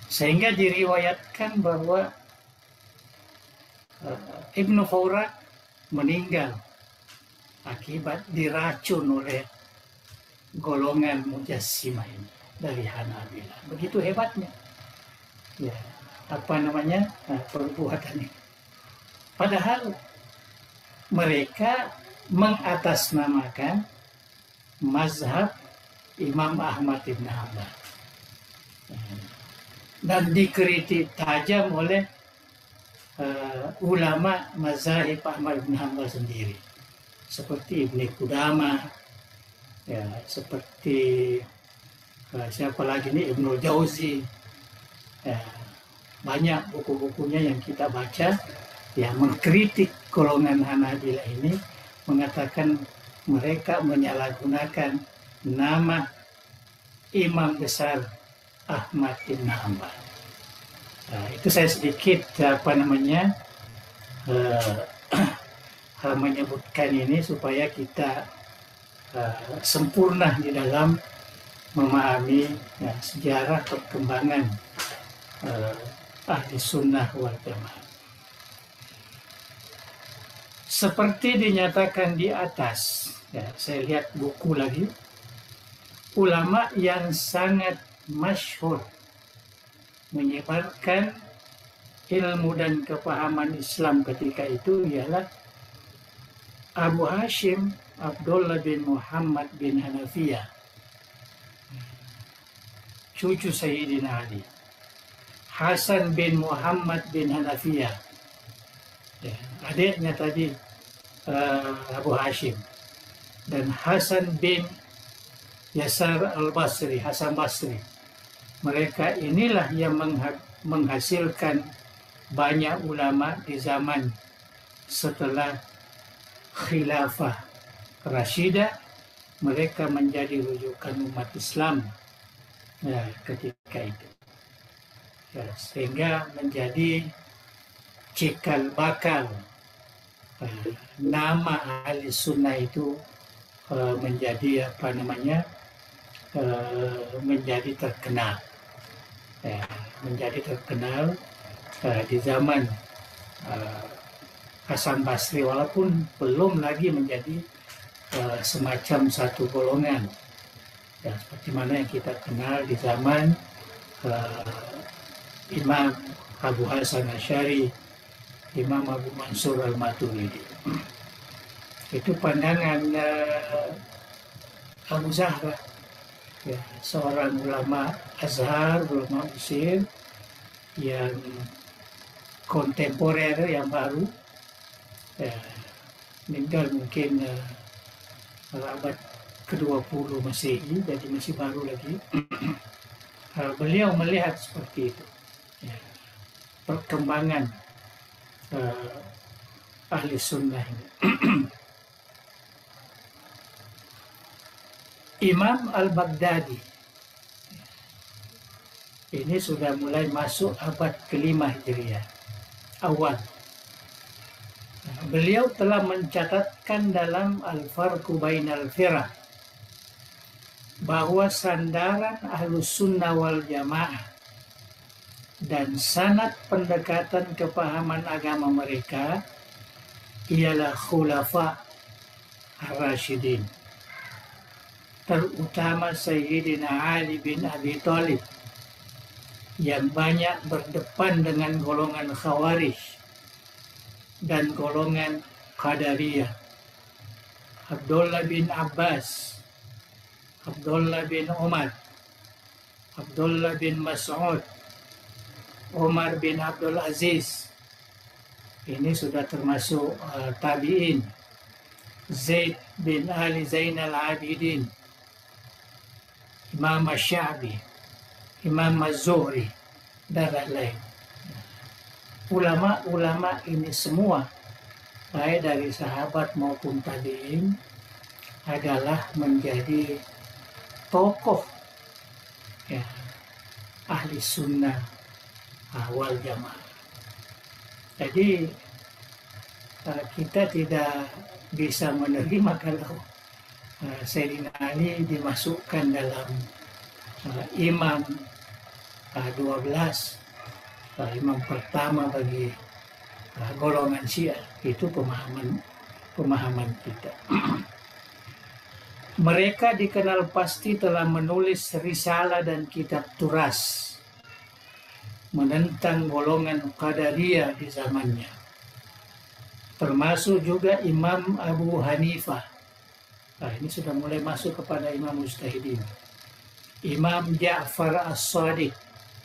Sehingga diriwayatkan bahwa Ibnu Fawrak meninggal akibat diracun oleh golongan Mujassimah ini dari Hanabilah. Begitu hebatnya, ya, perbuatan ini. Padahal mereka mengatasnamakan mazhab Imam Ahmad bin Hanbal dan dikritik tajam oleh ulama mazhab Ahmad bin Hanbal sendiri, seperti Ibnu Qudamah, ya, seperti siapa lagi nih, Ibnu Jauzi, ya, banyak buku-bukunya yang kita baca yang mengkritik golongan Hanabilah ini, mengatakan mereka menyalahgunakan nama imam besar Ahmad bin Hanbal. Itu saya sedikit menyebutkan ini supaya kita sempurna di dalam memahami, ya, sejarah perkembangan ahli sunnah wal jamaah. Seperti dinyatakan di atas, ya, saya lihat buku lagi, ulama yang sangat masyhur menyebarkan ilmu dan kepahaman Islam ketika itu ialah Abu Hashim Abdullah bin Muhammad bin Hanafiyah, cucu Sayyidina Ali. Hasan bin Muhammad bin Hanafiyah, ya, adiknya tadi Abu Hashim. Dan Hasan bin Yasar al-Basri, Hasan Basri. Mereka inilah yang menghasilkan banyak ulama di zaman setelah khilafah Rashidah. Mereka menjadi rujukan umat Islam, ya, ketika itu, ya, sehingga menjadi cikal bakal nama ahli sunnah itu menjadi menjadi terkenal, ya, menjadi terkenal di zaman Hasan Basri, walaupun belum lagi menjadi semacam satu golongan, ya, seperti mana yang kita kenal di zaman Imam Abu Hasan Asy'ari, Imam Abu Mansur al-Maturidi. Itu pandangan Abu Zahra, ya, seorang ulama Azhar, ulama Mesir yang kontemporer, yang baru, ya, meninggal mungkin abad ke-20 Masehi, jadi masih baru lagi. Beliau melihat seperti itu, ya, perkembangan ahli sunnah ini. Imam Al-Baghdadi ini sudah mulai masuk abad ke-5 Hijriah awal. Beliau telah mencatatkan dalam Al-Farqu Bainal Firaq bahwa sandaran Ahlus Sunnah wal Jamaah dan sanad pendekatan kepahaman agama mereka ialah Khulafa Ar-Rasyidin, terutama Sayyidina Ali bin Abi Thalib yang banyak berdepan dengan golongan Khawarij dan golongan Qadariyah, Abdullah bin Abbas, Abdullah bin Umar, Abdullah bin Mas'ud, Umar bin Abdul Aziz, ini sudah termasuk tabi'in, Zaid bin Ali Zainal Abidin, Imam Asy-Sya'bi, Imam Az-Zuhri, dan lain-lain. Ulama-ulama ini semua, baik dari sahabat maupun tabi'in, adalah menjadi tokoh, ya, ahli sunnah wal jamaah. Jadi kita tidak bisa menerima kalau Sayyidina Ali dimasukkan dalam imam 12, imam pertama bagi golongan Syiah. Itu pemahaman kita. Mereka dikenal pasti telah menulis risalah dan kitab turas menentang golongan Qadariyah di zamannya. Termasuk juga Imam Abu Hanifah. Ini sudah mulai masuk kepada Imam Mujtahidin. Imam Ja'far As-Sadiq,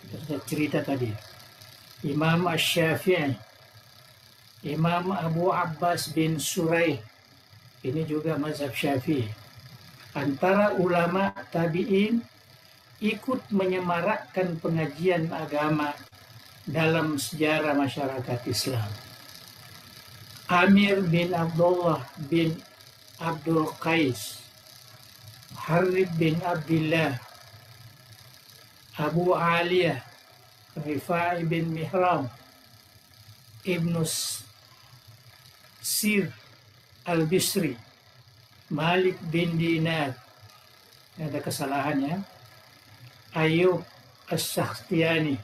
kita sudah cerita tadi. Imam Asy-Syafi'i, Imam Abu Abbas bin Suraih, ini juga mazhab Syafi'i. Antara ulama tabi'in ikut menyemarakkan pengajian agama dalam sejarah masyarakat Islam. Amir bin Abdullah bin Abdul Qais, Harib bin Abdullah, Abu Aliyah, Rifai bin Mihram, Ibnu Sir Al-Bisri, Malik bin Dinar, ada kesalahannya, Ayub As-Sakhtiyani,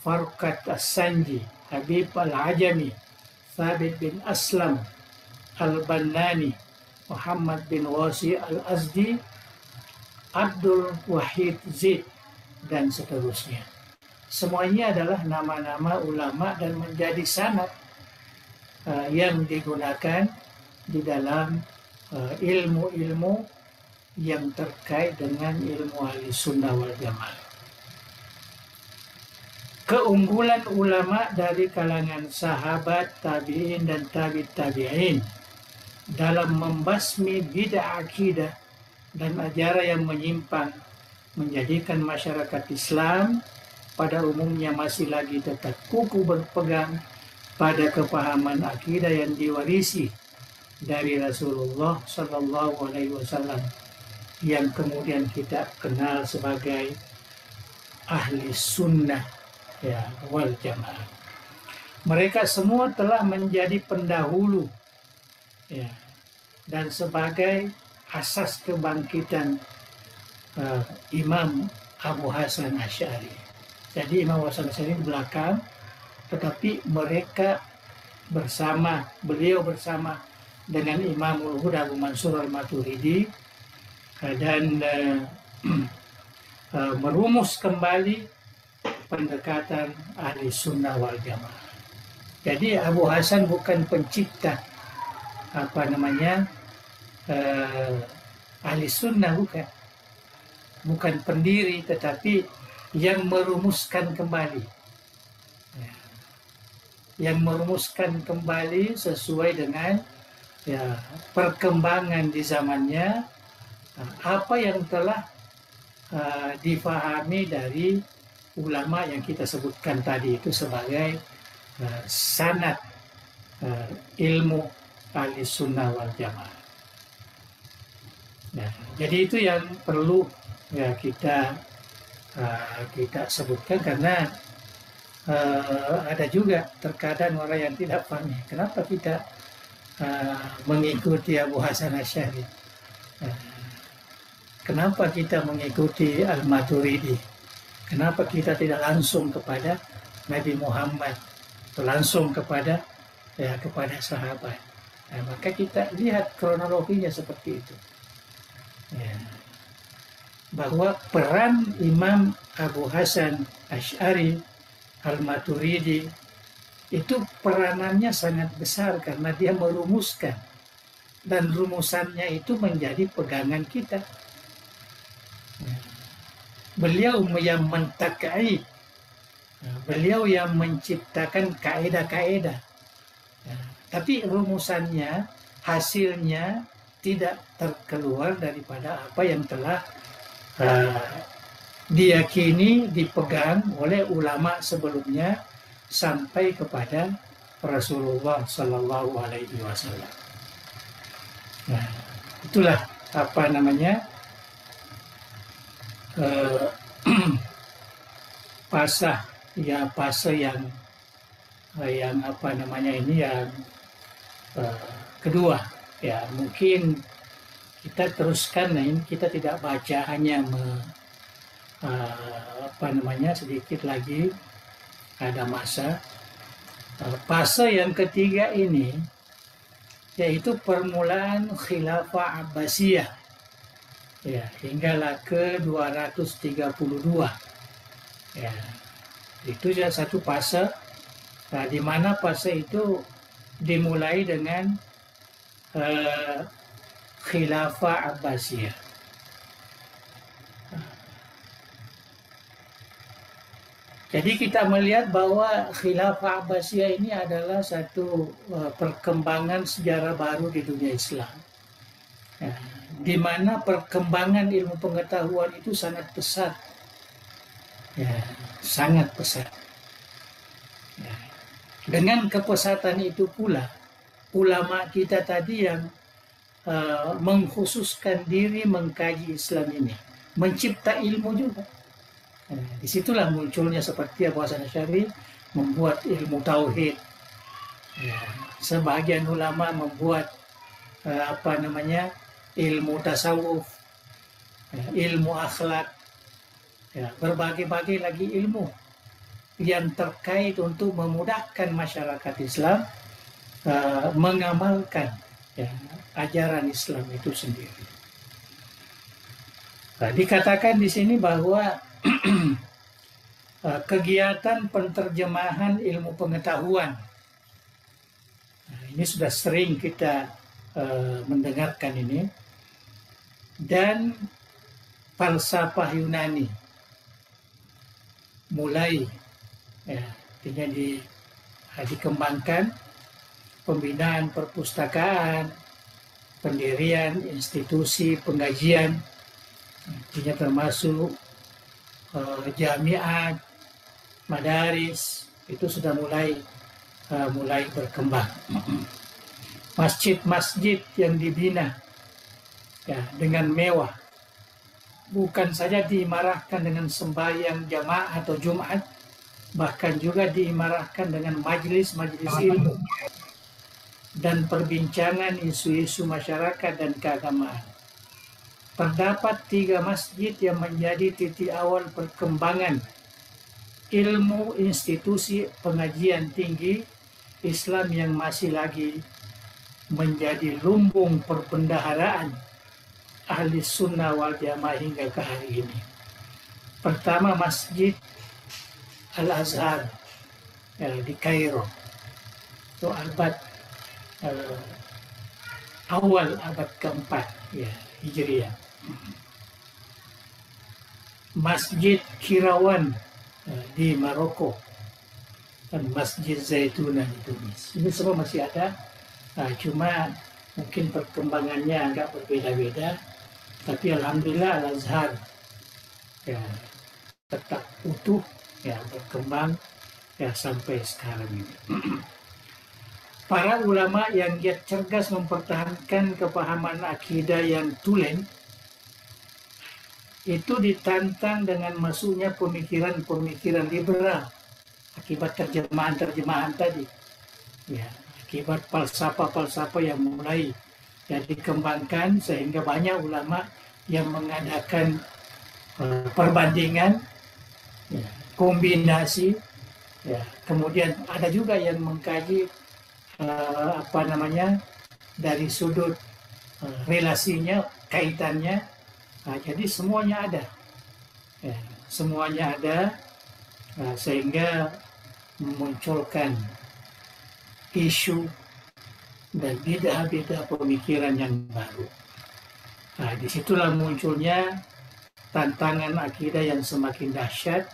Farqat As-Sanji, Habib Al-Ajami, Thabit bin Aslam Al-Bannani, Muhammad bin Wasi Al-Azdi, Abdul Wahid Zaid, dan seterusnya. Semuanya adalah nama-nama ulama dan menjadi sanad yang digunakan di dalam ilmu-ilmu yang terkait dengan ilmu ahli sunnah wal jamaah. Keunggulan ulama dari kalangan sahabat, tabi'in, dan tabi'in dalam membasmi bid'ah akidah dan ajaran yang menyimpang menjadikan masyarakat Islam pada umumnya masih lagi tetap kukuh berpegang pada kepahaman akidah yang diwarisi dari Rasulullah Shallallahu Alaihi Wasallam yang kemudian kita kenal sebagai ahli sunnah, ya, wal jamaah. Mereka semua telah menjadi pendahulu, ya, dan sebagai asas kebangkitan Imam Abu Hasan Asy'ari. Jadi Imam Abu Hasan Asy'ari di belakang, tetapi mereka beliau bersama dengan Imamul Huda Abu Mansur Al-Maturidi dan merumus kembali pendekatan ahli sunnah wal jamaah. Jadi Abu Hasan bukan pencipta ahli sunnah, bukan pendiri, tetapi yang merumuskan kembali, yang merumuskan kembali sesuai dengan ya perkembangan di zamannya, apa yang telah difahami dari ulama yang kita sebutkan tadi itu sebagai sanad ilmu ahli sunnah wal jamaah. Nah, jadi itu yang perlu ya kita sebutkan, karena ada juga terkadang orang yang tidak paham kenapa kita mengikuti Abu Hasan Asy'ari, kenapa kita mengikuti Al-Maturidi, kenapa kita tidak langsung kepada Nabi Muhammad atau langsung kepada sahabat. Nah, maka kita lihat kronologinya seperti itu. Ya. Bahwa peran Imam Abu Hasan Asy'ari Al-Maturidi itu peranannya sangat besar karena dia merumuskan, dan rumusannya itu menjadi pegangan kita. Ya. Beliau yang mentakai, beliau yang menciptakan kaidah-kaidah. Ya. Tapi rumusannya, hasilnya tidak terkeluar daripada apa yang telah diyakini, dipegang oleh ulama sebelumnya sampai kepada Rasulullah Sallallahu Alaihi Wasallam. Nah, itulah apa namanya fase yang apa namanya ini yang kedua. Ya, mungkin kita teruskan, nah ini kita tidak baca, hanya sedikit lagi ada masa. Fase yang ketiga ini yaitu permulaan Khilafah Abbasiyah, ya, hinggalah ke 232. Ya, itu ya satu fase. Nah, di mana fase itu dimulai dengan Khilafah Abbasiyah. Jadi kita melihat bahwa Khilafah Abbasiyah ini adalah satu perkembangan sejarah baru di dunia Islam, ya, di mana perkembangan ilmu pengetahuan itu sangat pesat, ya, sangat pesat. Ya. Dengan kepesatan itu pula ulama kita tadi yang mengkhususkan diri mengkaji Islam ini, mencipta ilmu juga. Disitulah munculnya seperti Abu Hasan Asy'ari membuat ilmu tauhid. Ya, sebagian ulama membuat ilmu tasawuf, ya, ilmu akhlak, ya, berbagai-bagai lagi ilmu yang terkait untuk memudahkan masyarakat Islam mengamalkan, ya, ajaran Islam itu sendiri. Nah, dikatakan di sini bahwa kegiatan penterjemahan ilmu pengetahuan, nah, ini sudah sering kita mendengarkan ini, dan falsafah Yunani mulai, ya, dikembangkan, pembinaan perpustakaan, pendirian institusi pengajian, artinya termasuk jamiat, madaris, itu sudah mulai berkembang. Masjid-masjid yang dibina, ya, dengan mewah, bukan saja diimarahkan dengan sembahyang jamaah atau Jumat, bahkan juga diimarahkan dengan majelis-majelis ilmu dan perbincangan isu-isu masyarakat dan keagamaan. Terdapat 3 masjid yang menjadi titik awal perkembangan ilmu institusi pengajian tinggi Islam yang masih lagi menjadi lumbung perbendaharaan ahli sunnah wal jamaah hingga ke hari ini. Pertama, Masjid Al-Azhar, ya, di Kairo, itu awal abad keempat, ya, Hijriah. Masjid Kirawan di Maroko, dan Masjid Zaitunan di Tunis. Ini semua masih ada, cuma mungkin perkembangannya agak berbeda-beda, tapi alhamdulillah Al-Azhar ya tetap utuh, ya berkembang ya sampai sekarang ini. Para ulama yang giat cerdas mempertahankan kepahaman akidah yang tulen itu ditantang dengan masuknya pemikiran-pemikiran liberal akibat terjemahan-terjemahan tadi, ya, akibat falsafah-falsafah yang mulai ya dikembangkan, sehingga banyak ulama yang mengadakan perbandingan, ya, kombinasi, ya, kemudian ada juga yang mengkaji dari sudut relasinya, kaitannya. Jadi semuanya ada, ya, semuanya ada, sehingga memunculkan isu dan beda-beda pemikiran yang baru. Disitulah munculnya tantangan akidah yang semakin dahsyat,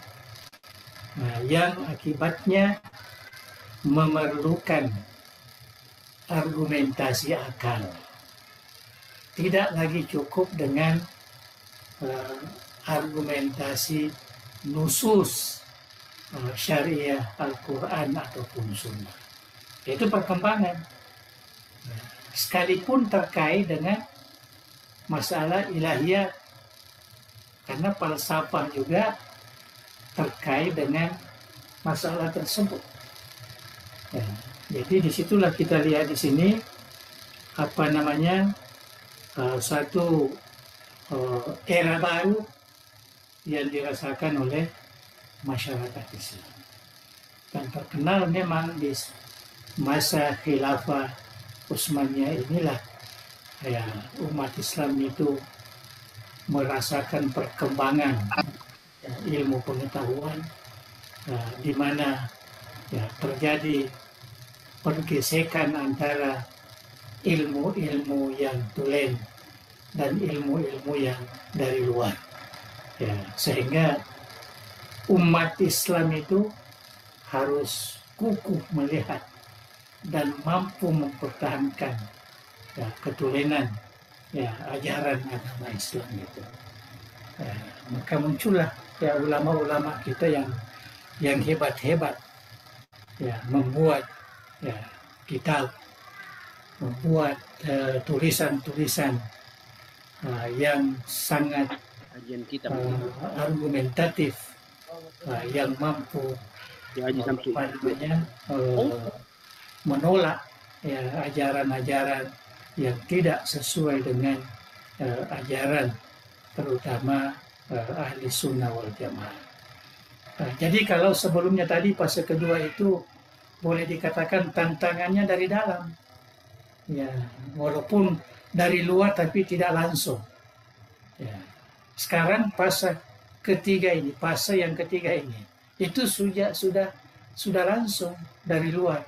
yang akibatnya memerlukan argumentasi akal. Tidak lagi cukup dengan argumentasi nusus syariah Al-Quran ataupun Sunnah. Itu perkembangan. Sekalipun terkait dengan masalah ilahiyat, karena falsafah juga terkait dengan masalah tersebut. Ya, jadi disitulah kita lihat di sini satu era baru yang dirasakan oleh masyarakat Islam. Dan terkenal memang di masa khilafah Utsmaniyah inilah ya umat Islam itu merasakan perkembangan ya, ilmu pengetahuan, di mana ya terjadi pergesekan antara ilmu-ilmu yang tulen dan ilmu-ilmu yang dari luar, ya, sehingga umat Islam itu harus kukuh melihat dan mampu mempertahankan ya, ketulenan ya ajaran agama Islam itu. Maka muncullah ya ulama-ulama kita yang hebat-hebat, ya, membuat ya kitab, membuat tulisan-tulisan yang sangat argumentatif, yang mampu menolak ya ajaran-ajaran yang tidak sesuai dengan ajaran terutama ahli sunnah wal jamaah. Jadi kalau sebelumnya tadi fase kedua itu boleh dikatakan tantangannya dari dalam, ya, walaupun dari luar tapi tidak langsung. Ya. Sekarang fase yang ketiga ini itu sudah langsung dari luar.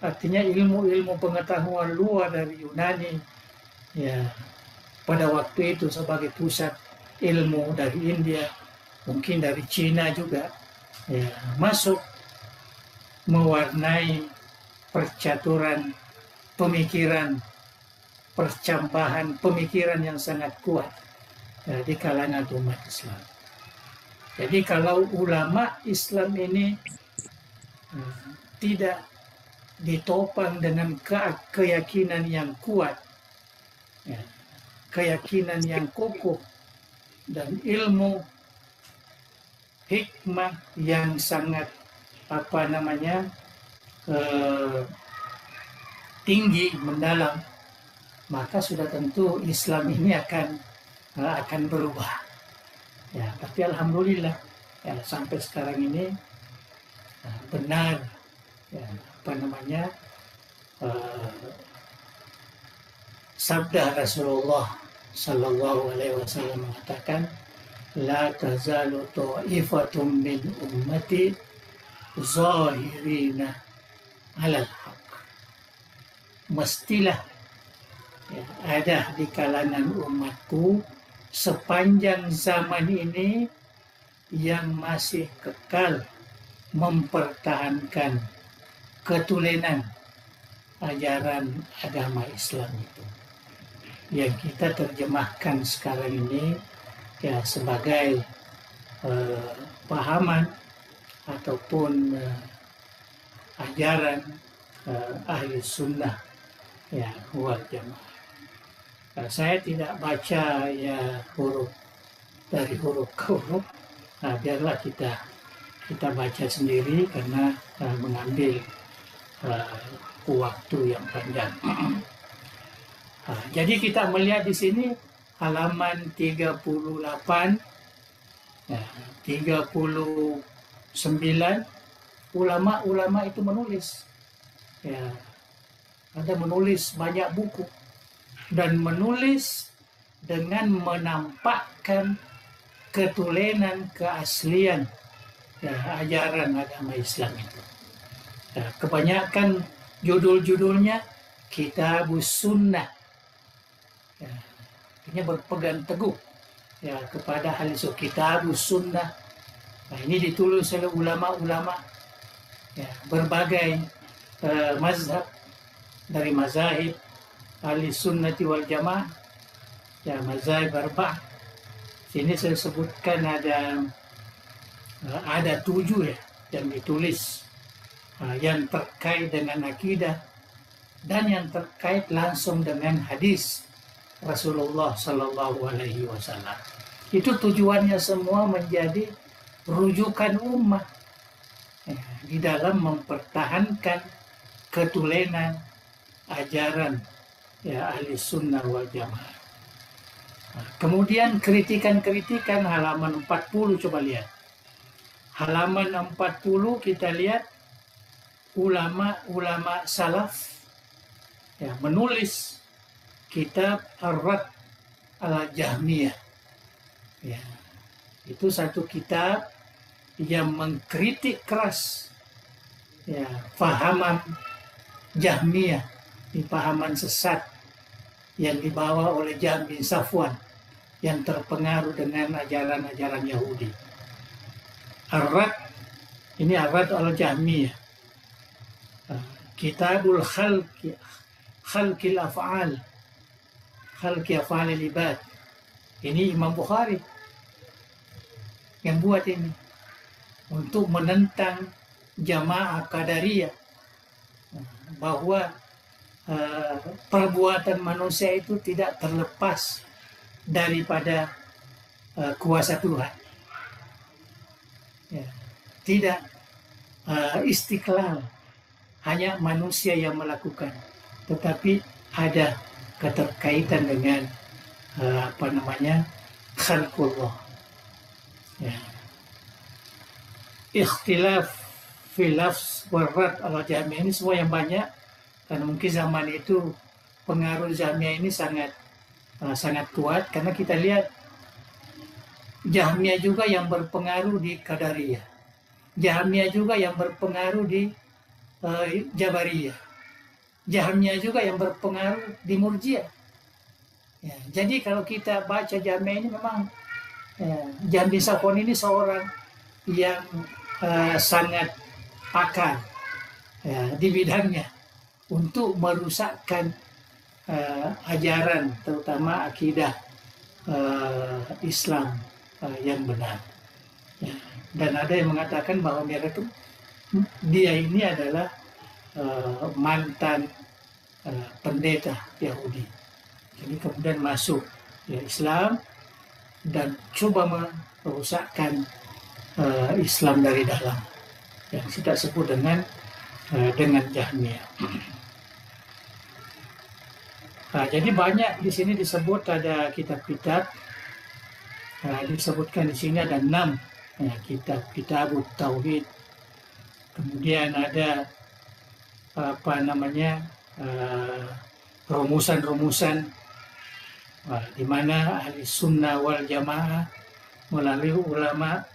Artinya ilmu-ilmu pengetahuan luar dari Yunani, ya, pada waktu itu sebagai pusat ilmu dari India, mungkin dari Cina juga, ya, masuk mewarnai percaturan pemikiran, percampahan pemikiran yang sangat kuat di kalangan umat Islam. Jadi kalau ulama Islam ini tidak ditopang dengan keyakinan yang kuat, ya, keyakinan yang kokoh, dan ilmu hikmah yang sangat tinggi, mendalam, maka sudah tentu Islam ini akan berubah. Ya, tapi alhamdulillah ya sampai sekarang ini benar ya sabda Rasulullah Sallallahu Alaihi Wasallam mengatakan, la tazalu ta'ifatum min ummati zahirina alal haq. Mestilah ya, ada di kalangan umatku sepanjang zaman ini yang masih kekal mempertahankan ketulenan ajaran agama Islam itu, yang kita terjemahkan sekarang ini ya sebagai pahaman ataupun ajaran ahli sunnah ya wal jamaah. Saya tidak baca ya huruf dari huruf ke huruf. Biarlah kita baca sendiri karena mengambil waktu yang panjang. Jadi kita melihat di sini halaman 38, 39, ulama itu menulis. Ya, ada menulis banyak buku dan menulis dengan menampakkan ketulenan keaslian ya, ajaran agama Islam itu. Ya, kebanyakan judul-judulnya Kitabus Sunnah. Ya, artinya berpegang teguh ya kepada hadis Kitabus Sunnah. Nah, ini ditulis oleh ulama-ulama ya, berbagai mazhab dari mazahib ahli sunnati wal jamaah ya, mazhab arba'ah. Sini saya sebutkan ada 7 ya yang ditulis yang terkait dengan akidah dan yang terkait langsung dengan hadis Rasulullah Sallallahu Alaihi Wasallam. Itu tujuannya semua menjadi rujukan umat ya, di dalam mempertahankan ketulenan ajaran ya ahli sunnah wal jamaah. Kemudian kritikan-kritikan halaman 40, coba lihat. Halaman 40 kita lihat ulama-ulama salaf ya, menulis kitab Ar-Rad ala Jahmiyah. Ya, itu satu kitab yang mengkritik keras ya, fahaman Jahmiyah, pahaman sesat yang dibawa oleh Jahm bin Safwan yang terpengaruh dengan ajaran-ajaran Yahudi. Ar-Rad, ini Ar-Rad al-Jahmiyah. Kitabul Khalqil Af'al, Khalqi Af'alil Ibad. Ini Imam Bukhari yang buat ini untuk menentang Jamaah Qadariyah bahwa perbuatan manusia itu tidak terlepas daripada kuasa Tuhan ya, tidak istiqlal hanya manusia yang melakukan, tetapi ada keterkaitan dengan khalqullah ya. Ikhtilaf fil lafz wal rad ala Jahmiyah, ini semua yang banyak karena mungkin zaman itu pengaruh Jahmiyah ini sangat kuat, karena kita lihat Jahmiyah juga yang berpengaruh di Qadariyah, Jahmiyah juga yang berpengaruh di Jabariyah, Jahmiyah juga yang berpengaruh di Murji'ah ya. Jadi kalau kita baca Jahmiyah ini memang Jahm bin Safwan ini seorang yang sangat pakar ya, di bidangnya untuk merusakkan ajaran terutama akidah Islam yang benar ya. Dan ada yang mengatakan bahwa dia ini adalah mantan pendeta Yahudi, jadi kemudian masuk ya, Islam dan coba merusakkan Islam dari dalam yang kita sebut dengan Jahmiyah. Nah, jadi banyak di sini disebut ada kitab-kitab. Disebutkan di sini ada 6 ya, kitab Tauhid. Kemudian ada rumusan-rumusan di mana ahli sunnah wal jamaah melalui ulama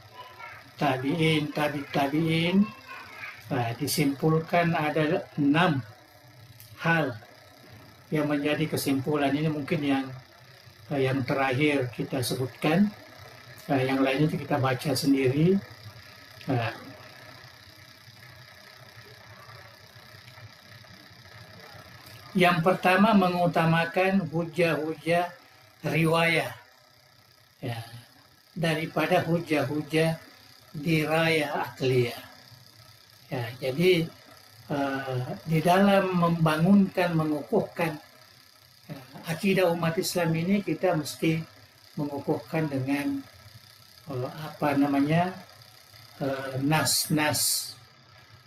tabi'in, tabi'in disimpulkan ada 6 hal yang menjadi kesimpulan. Ini mungkin yang terakhir kita sebutkan, yang lainnya kita baca sendiri. Yang pertama mengutamakan hujah-hujah riwayah, ya, daripada hujah-hujah dirayah akliyah. Ya, jadi di dalam membangunkan, mengukuhkan akidah umat Islam ini, kita mesti mengukuhkan dengan apa namanya, nas-nas,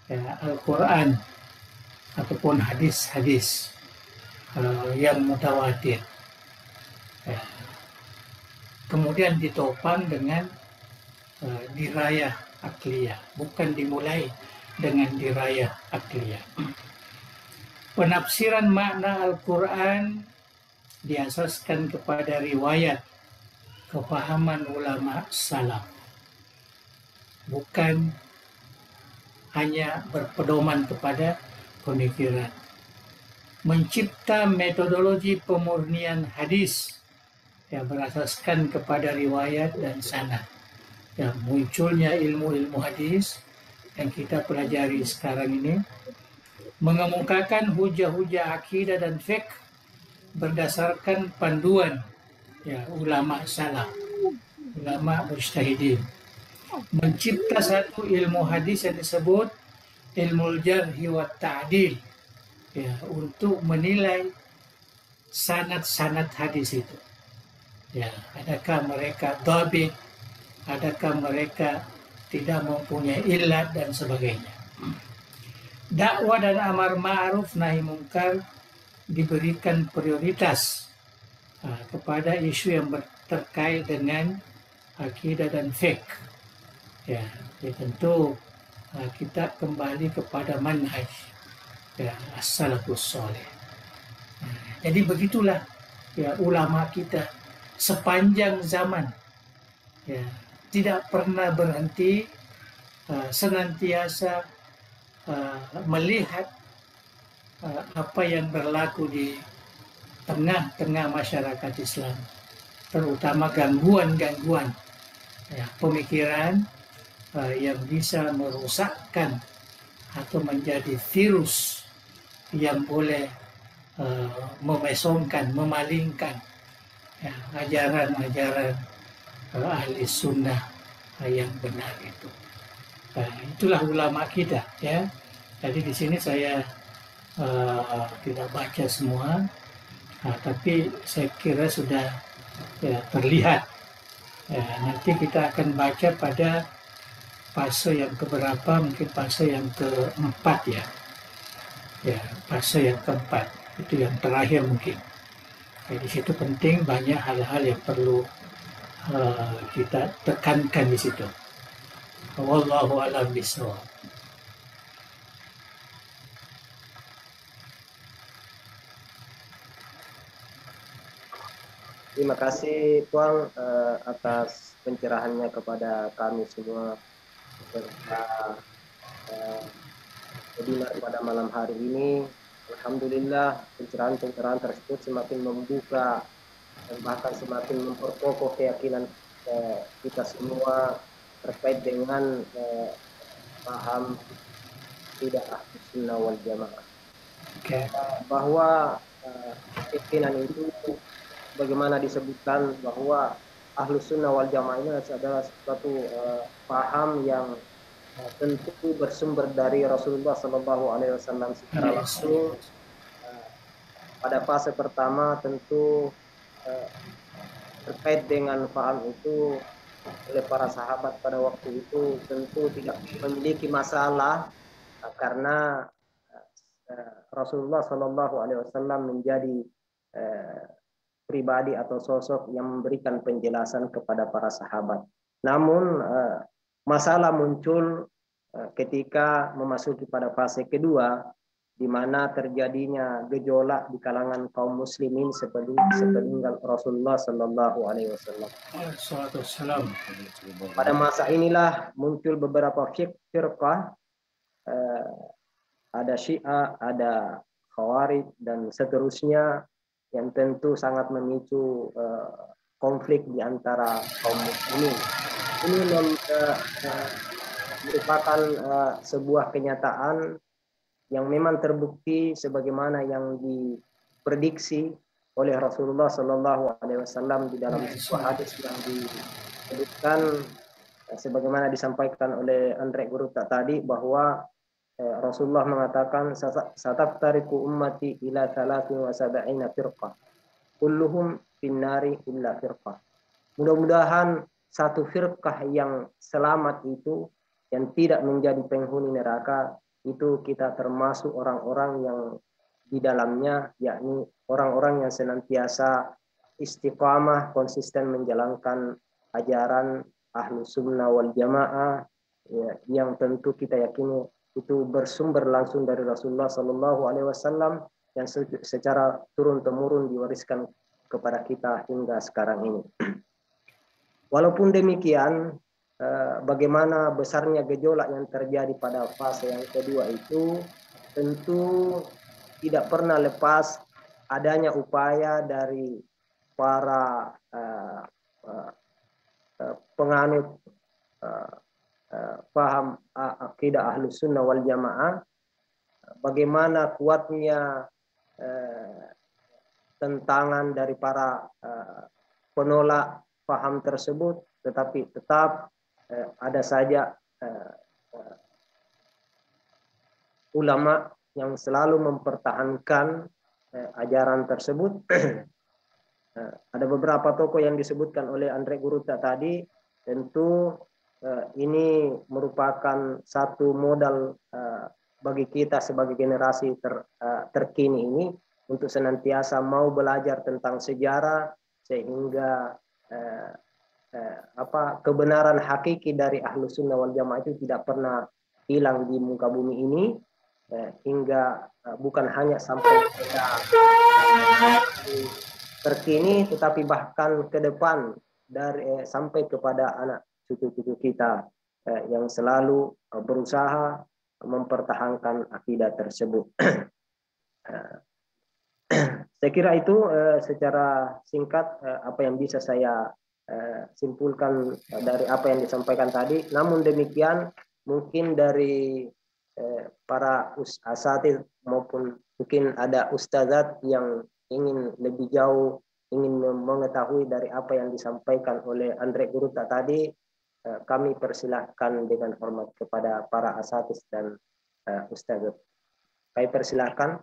ya, Al-Quran ataupun hadis-hadis yang mutawatir. Ya. Kemudian ditopang dengan dirayah akliyah, bukan dimulai dengan dirayah akliyah. Penafsiran makna Al-Quran diasaskan kepada riwayat, kepahaman ulama salaf, bukan hanya berpedoman kepada pemikiran. Mencipta metodologi pemurnian hadis yang berasaskan kepada riwayat dan sanad. Ya, munculnya ilmu-ilmu hadis yang kita pelajari sekarang ini mengemukakan hujah-hujah akidah dan fiqh berdasarkan panduan, ya, ulama salaf, ulama mujtahidin. Mencipta satu ilmu hadis yang disebut ilmu jarhi wa ta'dil, ya, untuk menilai sanad-sanad hadis itu. Ya, adakah mereka dhabit, adakah mereka tidak mempunyai illat dan sebagainya. Dakwah dan amar ma'ruf nahi mungkar diberikan prioritas kepada isu yang terkait dengan akidah dan fiqh. Ya, tentu kita kembali kepada manhaj, ya, as-salafus salih. Jadi begitulah, ya, ulama kita sepanjang zaman, ya, tidak pernah berhenti, senantiasa melihat apa yang berlaku di tengah-tengah masyarakat Islam, terutama gangguan-gangguan, ya, pemikiran yang bisa merusakkan atau menjadi virus yang boleh memesongkan, memalingkan, ya, ajaran-ajaran ahli sunnah yang benar itu. Itulah ulama kita, ya. Jadi di sini saya tidak baca semua, tapi saya kira sudah, ya, terlihat. Ya, nanti kita akan baca pada fase yang keberapa, mungkin fase yang keempat, ya. Ya, fase yang keempat itu yang terakhir mungkin. Di situ penting, banyak hal-hal yang perlu kita tekankan di situ. Wallahu a'lam bishawab. Terima kasih Tuang atas pencerahannya kepada kami semua serta webinar pada malam hari ini. Alhamdulillah pencerahan-pencerahan tersebut semakin membuka dan bahkan semakin memperkokoh keyakinan kita semua terkait dengan paham tidak Ahlus Sunnah wal Jamaah. Bahwa keyakinan itu bagaimana disebutkan bahwa Ahlus Sunnah wal Jamaah ini adalah suatu paham yang tentu bersumber dari Rasulullah SAW secara langsung. Pada fase pertama tentu terkait dengan paham itu oleh para sahabat pada waktu itu tentu tidak memiliki masalah karena Rasulullah SAW menjadi pribadi atau sosok yang memberikan penjelasan kepada para sahabat. Namun masalah muncul ketika memasuki pada fase kedua, di mana terjadinya gejolak di kalangan kaum muslimin sepeninggal Rasulullah SAW. Pada masa inilah muncul beberapa firqah, ada Syiah, ada Khawarij dan seterusnya, yang tentu sangat memicu konflik di antara kaum muslimin. Ini merupakan sebuah kenyataan yang memang terbukti sebagaimana yang diprediksi oleh Rasulullah Shallallahu Alaihi Wasallam di dalam sebuah hadis yang disebutkan sebagaimana disampaikan oleh Andre Guruta tadi, bahwa Rasulullah mengatakan sataftariqu ummati ila 73 firqah kulluhum finnari illa firqah. Mudah-mudahan satu firqah yang selamat itu, yang tidak menjadi penghuni neraka, itu kita termasuk orang-orang yang di dalamnya, yakni orang-orang yang senantiasa istiqamah, konsisten menjalankan ajaran ahlu sunnah wal jamaah, ya, yang tentu kita yakini itu bersumber langsung dari Rasulullah Sallallahu Alaihi Wasallam yang secara turun temurun diwariskan kepada kita hingga sekarang ini. Walaupun demikian, bagaimana besarnya gejolak yang terjadi pada fase yang kedua itu tentu tidak pernah lepas adanya upaya dari para penganut paham akidah ahlu sunnah wal jamaah, bagaimana kuatnya tentangan dari para penolak paham tersebut, tetapi tetap ada saja ulama yang selalu mempertahankan ajaran tersebut. Ada beberapa tokoh yang disebutkan oleh Andre Guruta tadi, tentu ini merupakan satu modal bagi kita sebagai generasi terkini ini untuk senantiasa mau belajar tentang sejarah, sehingga kebenaran hakiki dari ahlu sunnah wal jamaah itu tidak pernah hilang di muka bumi ini, hingga bukan hanya sampai pada terkini, tetapi bahkan ke depan dari sampai kepada anak cucu-cucu kita yang selalu berusaha mempertahankan akidah tersebut. Saya kira itu secara singkat apa yang bisa saya simpulkan dari apa yang disampaikan tadi. Namun demikian, mungkin dari para asatidz maupun mungkin ada ustadzat yang ingin lebih jauh, ingin mengetahui dari apa yang disampaikan oleh Andre Guruta tadi, kami persilahkan dengan hormat kepada para asatidz dan ustadzat. Kami persilahkan,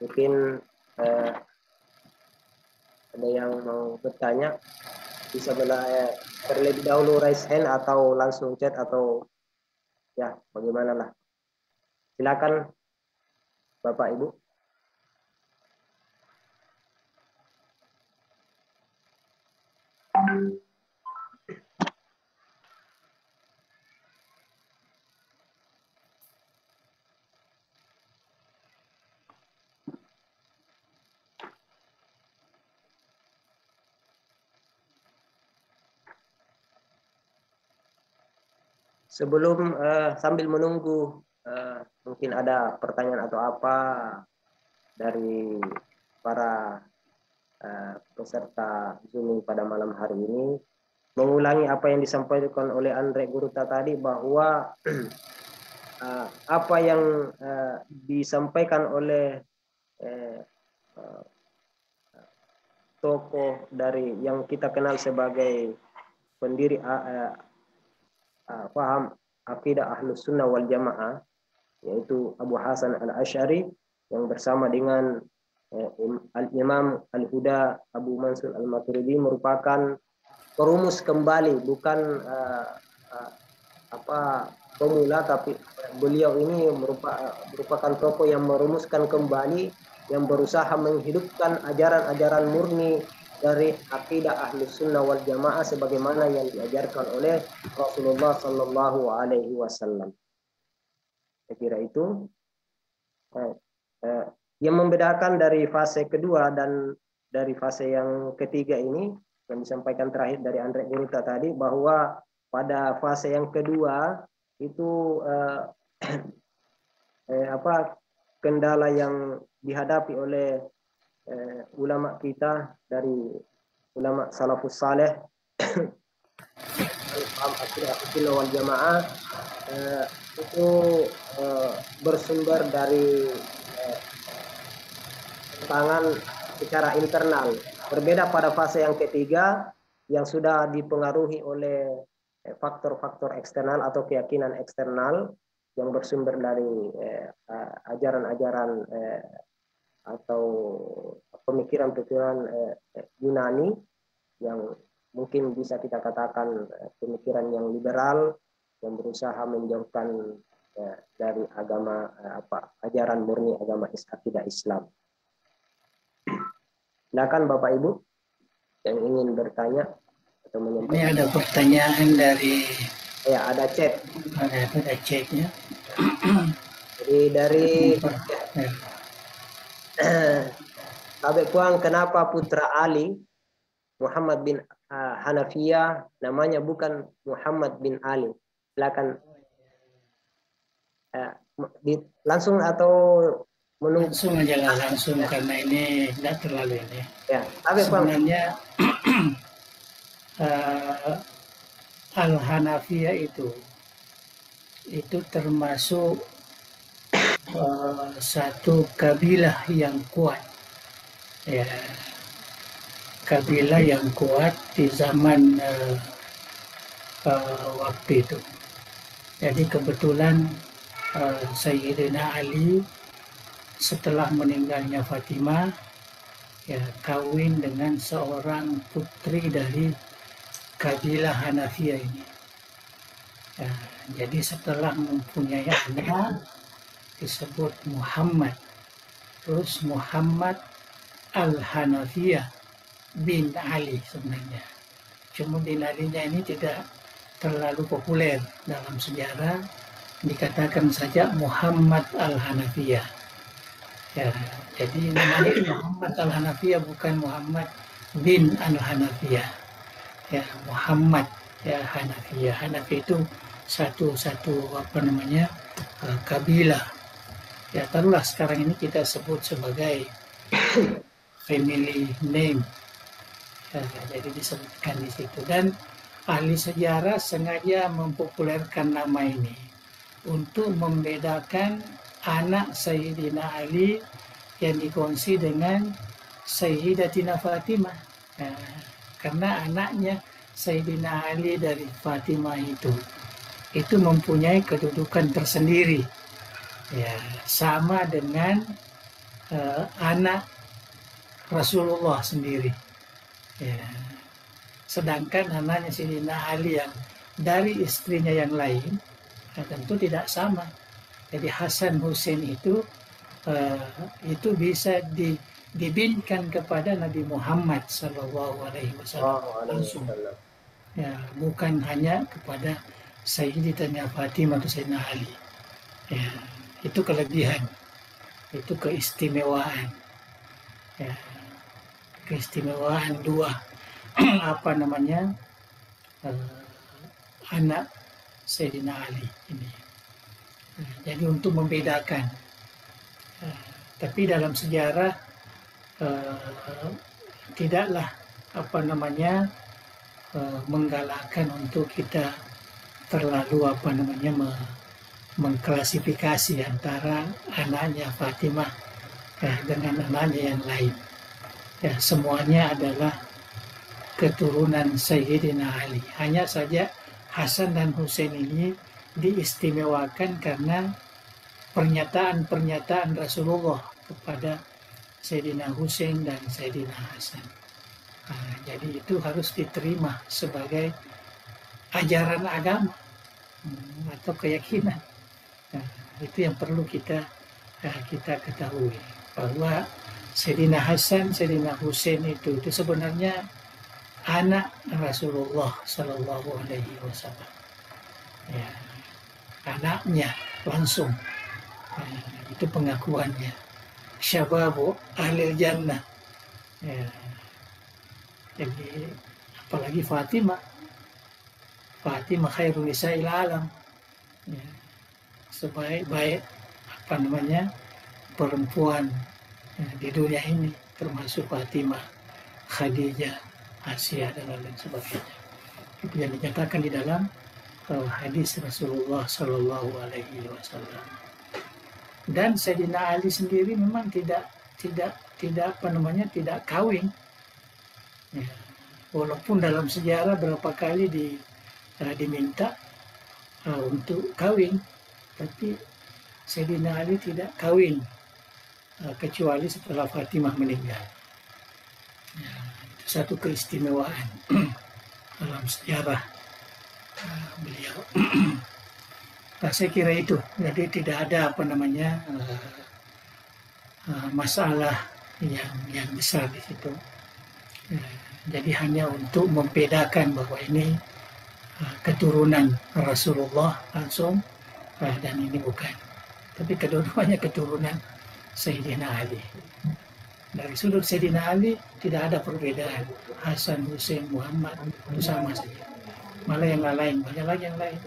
mungkin ada yang mau bertanya, bisa terlebih dahulu raise hand atau langsung chat atau ya bagaimana lah. Silakan Bapak Ibu. Sebelum sambil menunggu mungkin ada pertanyaan atau apa dari para peserta Zoom pada malam hari ini, mengulangi apa yang disampaikan oleh Andre Guruta tadi, bahwa apa yang disampaikan oleh tokoh dari yang kita kenal sebagai pendiri paham akidah ahlus sunnah wal jamaah, yaitu Abu Hasan al-Asy'ari, yang bersama dengan Al-Imam Al-Huda Abu Mansur Al-Maturidi, merupakan perumus kembali, bukan pemula, tapi beliau ini merupakan tokoh yang merumuskan kembali, yang berusaha menghidupkan ajaran-ajaran murni dari akidah ahlus sunnah wal jamaah sebagaimana yang diajarkan oleh Rasulullah Sallallahu Alaihi Wasallam. Saya kira itu yang membedakan dari fase kedua dan dari fase yang ketiga ini, yang disampaikan terakhir dari Andre Guruta tadi, bahwa pada fase yang kedua itu kendala yang dihadapi oleh ulama kita dari ulama salafus saleh paham akidah wal jamaah, itu bersumber dari tantangan secara internal. Berbeda pada fase yang ketiga yang sudah dipengaruhi oleh faktor-faktor eksternal atau keyakinan eksternal yang bersumber dari ajaran-ajaran atau pemikiran-pemikiran Yunani yang mungkin bisa kita katakan pemikiran yang liberal yang berusaha menjauhkan dari agama ajaran murni agama akidah Islam. Silakan Bapak Ibu yang ingin bertanya atau menyampaikan. Ini ada pertanyaan dari Ya, ada chat. ada chatnya. Jadi dari Kabek Kuang, kenapa putra Ali Muhammad bin Hanafiyah namanya bukan Muhammad bin Ali? Silakan langsung atau menunggu? Langsung aja lah, langsung karena ini tidak terlalu ini. Ya, Kabek Kuang. Sebenarnya Al-Hanafiyah itu termasuk satu kabilah yang kuat, ya, kabilah yang kuat di zaman waktu itu. Jadi kebetulan Sayyidina Ali setelah meninggalnya Fatimah, ya, kawin dengan seorang putri dari kabilah Hanafiyah ini. Ya, jadi setelah mempunyai anak disebut Muhammad, terus Muhammad Al-Hanafiyah bin Ali sebenarnya. Cuma bin Ali-nya ini tidak terlalu populer dalam sejarah, dikatakan saja Muhammad Al-Hanafiyah. Ya, jadi namanya Muhammad Al-Hanafiyah bukan Muhammad bin Al-Hanafiyah. Ya, Muhammad ya Hanafiyah. Hanafi itu satu kabilah. Ya, taruhlah sekarang ini kita sebut sebagai family name. Ya, jadi disebutkan di situ. Dan ahli sejarah sengaja mempopulerkan nama ini untuk membedakan anak Sayyidina Ali yang dikongsi dengan Sayyidatina Fatimah. Nah, karena anaknya Sayyidina Ali dari Fatimah itu mempunyai kedudukan tersendiri, ya, sama dengan anak Rasulullah sendiri. Ya. Sedangkan anaknya Sayyidina Ali yang dari istrinya yang lain, tentu tidak sama. Jadi Hasan Hussein itu bisa dibinkan kepada Nabi Muhammad SAW langsung. Ya, bukan hanya kepada Sayyidatina Fatimah atau Sayyidina Ali. Ya, itu kelebihan, itu keistimewaan. Ya, keistimewaan dua anak Sayyidina Ali ini. Jadi untuk membedakan. Tapi dalam sejarah tidaklah menggalakkan untuk kita terlalu mengklasifikasi antara anaknya Fatimah dengan anaknya yang lain. Ya, semuanya adalah keturunan Sayyidina Ali. Hanya saja Hasan dan Hussein ini diistimewakan karena pernyataan-pernyataan Rasulullah kepada Sayyidina Hussein dan Sayyidina Hasan. Jadi itu harus diterima sebagai ajaran agama atau keyakinan. Itu yang perlu kita ketahui, bahwa Sayyidina Hasan, Sayyidina Hussein itu sebenarnya anak Rasulullah Sallallahu Alaihi Wasallam. Ya, anaknya langsung. Itu pengakuannya. Syababu Ahlil Jannah. Ya. Jadi apalagi Fatimah khairul nisa'il alam. Ya. Sebaik-baik perempuan di dunia ini, termasuk Fatimah, Khadijah, Asia dan lain sebagainya. Itu yang dinyatakan di dalam hadis Rasulullah Shallallahu Alaihi Wasallam. Dan Sayyidina Ali sendiri memang tidak kawin. Ya. Walaupun dalam sejarah berapa kali diminta untuk kawin, tapi Sayyidina Ali tidak kawin kecuali setelah Fatimah meninggal. Ya, itu satu keistimewaan dalam sejarah beliau. Nah, saya kira itu. Jadi tidak ada masalah yang besar di situ. Jadi hanya untuk membedakan bahwa ini keturunan Rasulullah langsung dan ini bukan. Tapi kedua-duanya keturunan Sayyidina Ali. Dari sudut Sayyidina Ali tidak ada perbedaan. Hasan, Hussein, Muhammad itu sama saja. Malah yang lain, banyak lagi yang lain.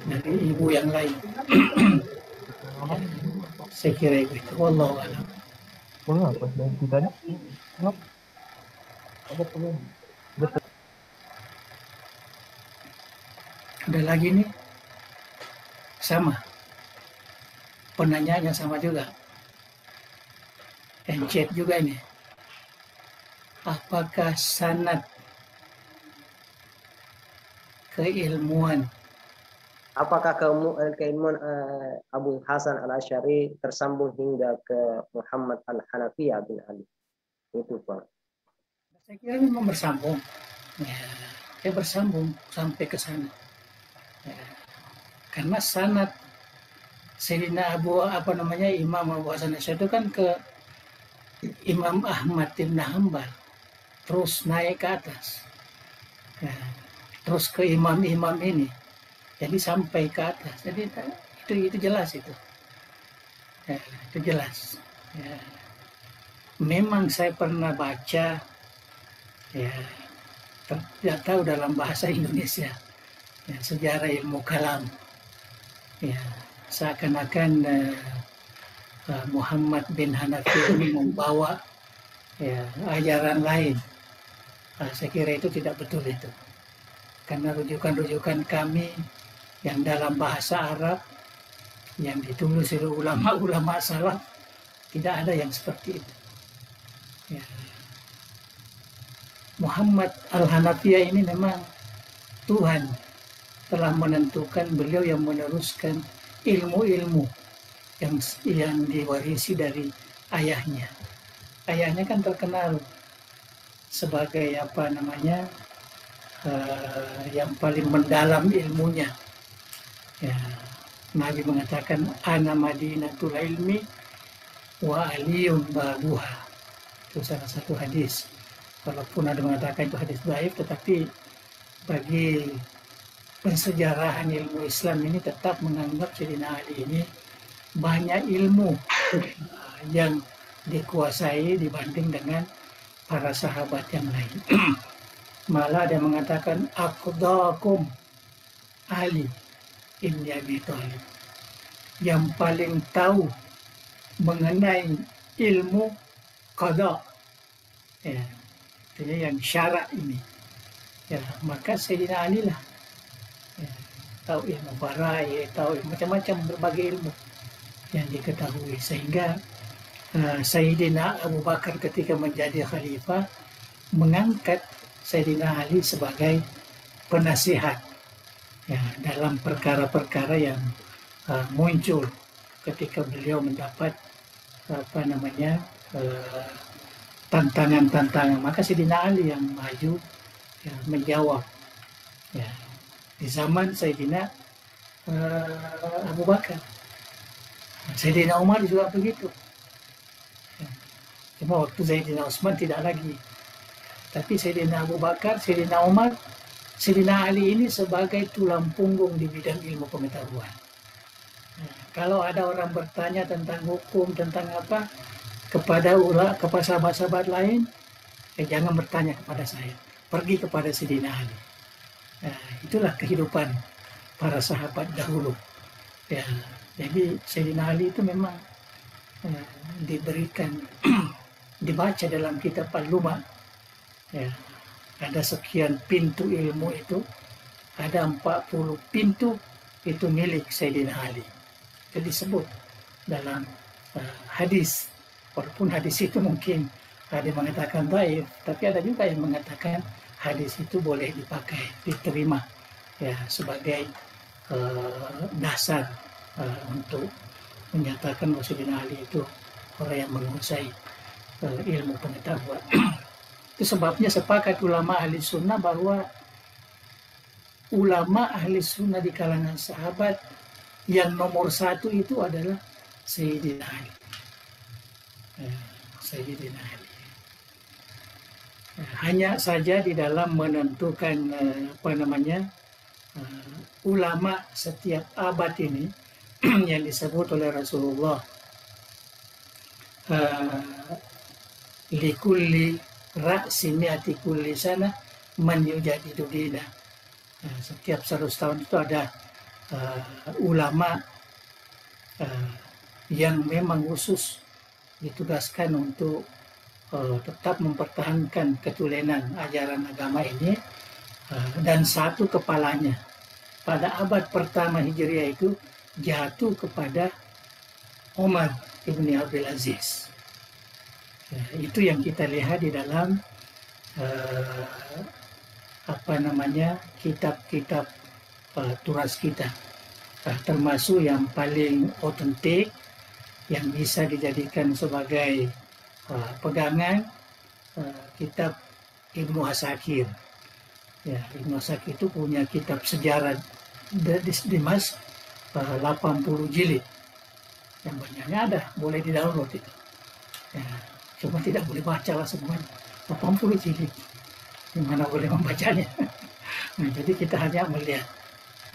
Dari ibu yang lain. Saya kira itu. Wallahu a'lam. Apa dan kitanya? Apa perlu? Ada lagi nih. Sama. Penanyanya sama juga. Encet juga ini. Apakah sanad keilmuan? Apakah keilmuan Abu Hasan al-Asy'ari tersambung hingga ke Muhammad al-Hanafiyah bin Ali? Itu Pak. Saya kira memang bersambung. Ya, bersambung sampai ke sana. Ya, karena sanad Sayyidina Imam Abu Hasan al-Asy'ari itu kan ke Imam Ahmad bin Hanbal, terus naik ke atas. Ya, terus ke imam-imam ini, jadi sampai ke atas. Jadi itu jelas itu. Ya, itu jelas. Ya. Memang saya pernah baca, ya, tidak tahu dalam bahasa Indonesia, ya, sejarah ilmu kalam. Ya, seakan-akan Muhammad bin Hanafi ini membawa ya, ajaran lain. Saya kira itu tidak betul itu. Karena rujukan-rujukan kami yang dalam bahasa Arab yang ditulis oleh ulama-ulama salaf tidak ada yang seperti itu. Ya. Muhammad al-Hanafiyah ini memang Tuhan telah menentukan beliau yang meneruskan ilmu-ilmu yang diwarisi dari ayahnya. Ayahnya kan terkenal sebagai yang paling mendalam ilmunya. Ya, Nabi mengatakan ana madinatul ilmi wa aliyun babuha. Itu salah satu hadis. Walaupun ada mengatakan itu hadis dhaif, tetapi bagi pensejarahan ilmu Islam ini tetap menganggap Sayyidina Ali ini banyak ilmu yang dikuasai dibanding dengan para sahabat yang lain. Malah ada yang mengatakan aqdakum Ali ibn Abi Thalib, yang paling tahu mengenai ilmu qada, ya, yang syarak ini, ya, maka Sayyidina Ali lah, ya, tahu ilmu faraid, tahu macam-macam berbagai ilmu yang diketahui, sehingga Sayyidina Abu Bakar ketika menjadi khalifah mengangkat Sayyidina Ali sebagai penasihat, ya, dalam perkara-perkara yang muncul ketika beliau mendapat tantangan-tantangan, maka Sayyidina Ali yang maju, ya, menjawab, ya, di zaman Sayyidina Abu Bakar. Sayyidina Umar juga begitu, ya. Cuma waktu Sayyidina Utsman tidak lagi. Tapi Sayyidina Abu Bakar, Sayyidina Umar, Sayyidina Ali ini sebagai tulang punggung di bidang ilmu pengetahuan. Nah, kalau ada orang bertanya tentang hukum, tentang apa, kepada sahabat-sahabat lain, jangan bertanya kepada saya. Pergi kepada Sayyidina Ali. Nah, itulah kehidupan para sahabat dahulu. Ya, jadi Sayyidina Ali itu memang diberikan, dibaca dalam kitab Al-Lumah. Ya, ada sekian pintu ilmu itu ada 40 pintu itu milik Sayyidina Ali. Itu disebut dalam hadis. Walaupun hadis itu mungkin ada yang mengatakan dhaif, tapi ada juga yang mengatakan hadis itu boleh dipakai, diterima ya sebagai dasar untuk menyatakan bahwa Sayyidina Ali itu orang yang menguasai ilmu pengetahuan. Itu sebabnya sepakat ulama ahli sunnah bahwa ulama ahli sunnah di kalangan sahabat yang nomor satu itu adalah Sayyidina Ali. Sayyidina Ali. Hanya saja di dalam menentukan ulama setiap abad ini yang disebut oleh Rasulullah likulli ra'si mi'ati kulli sana man yujadidu dina. Setiap 100 tahun itu ada ulama yang memang khusus ditugaskan untuk tetap mempertahankan ketulenan ajaran agama ini, dan satu kepalanya pada abad pertama Hijriah itu jatuh kepada Umar ibn Abdul Aziz. Itu yang kita lihat di dalam kitab-kitab turas kita, termasuk yang paling otentik yang bisa dijadikan sebagai pegangan, kitab Ibnu Asakir. Ya, Ibnu Asakir itu punya kitab sejarah Dimas 80 jilid. Yang banyaknya ada, boleh di-download itu. Ya, cuma tidak boleh baca lah semuanya. 80 jilid. Gimana boleh membacanya? Nah, jadi kita hanya melihat.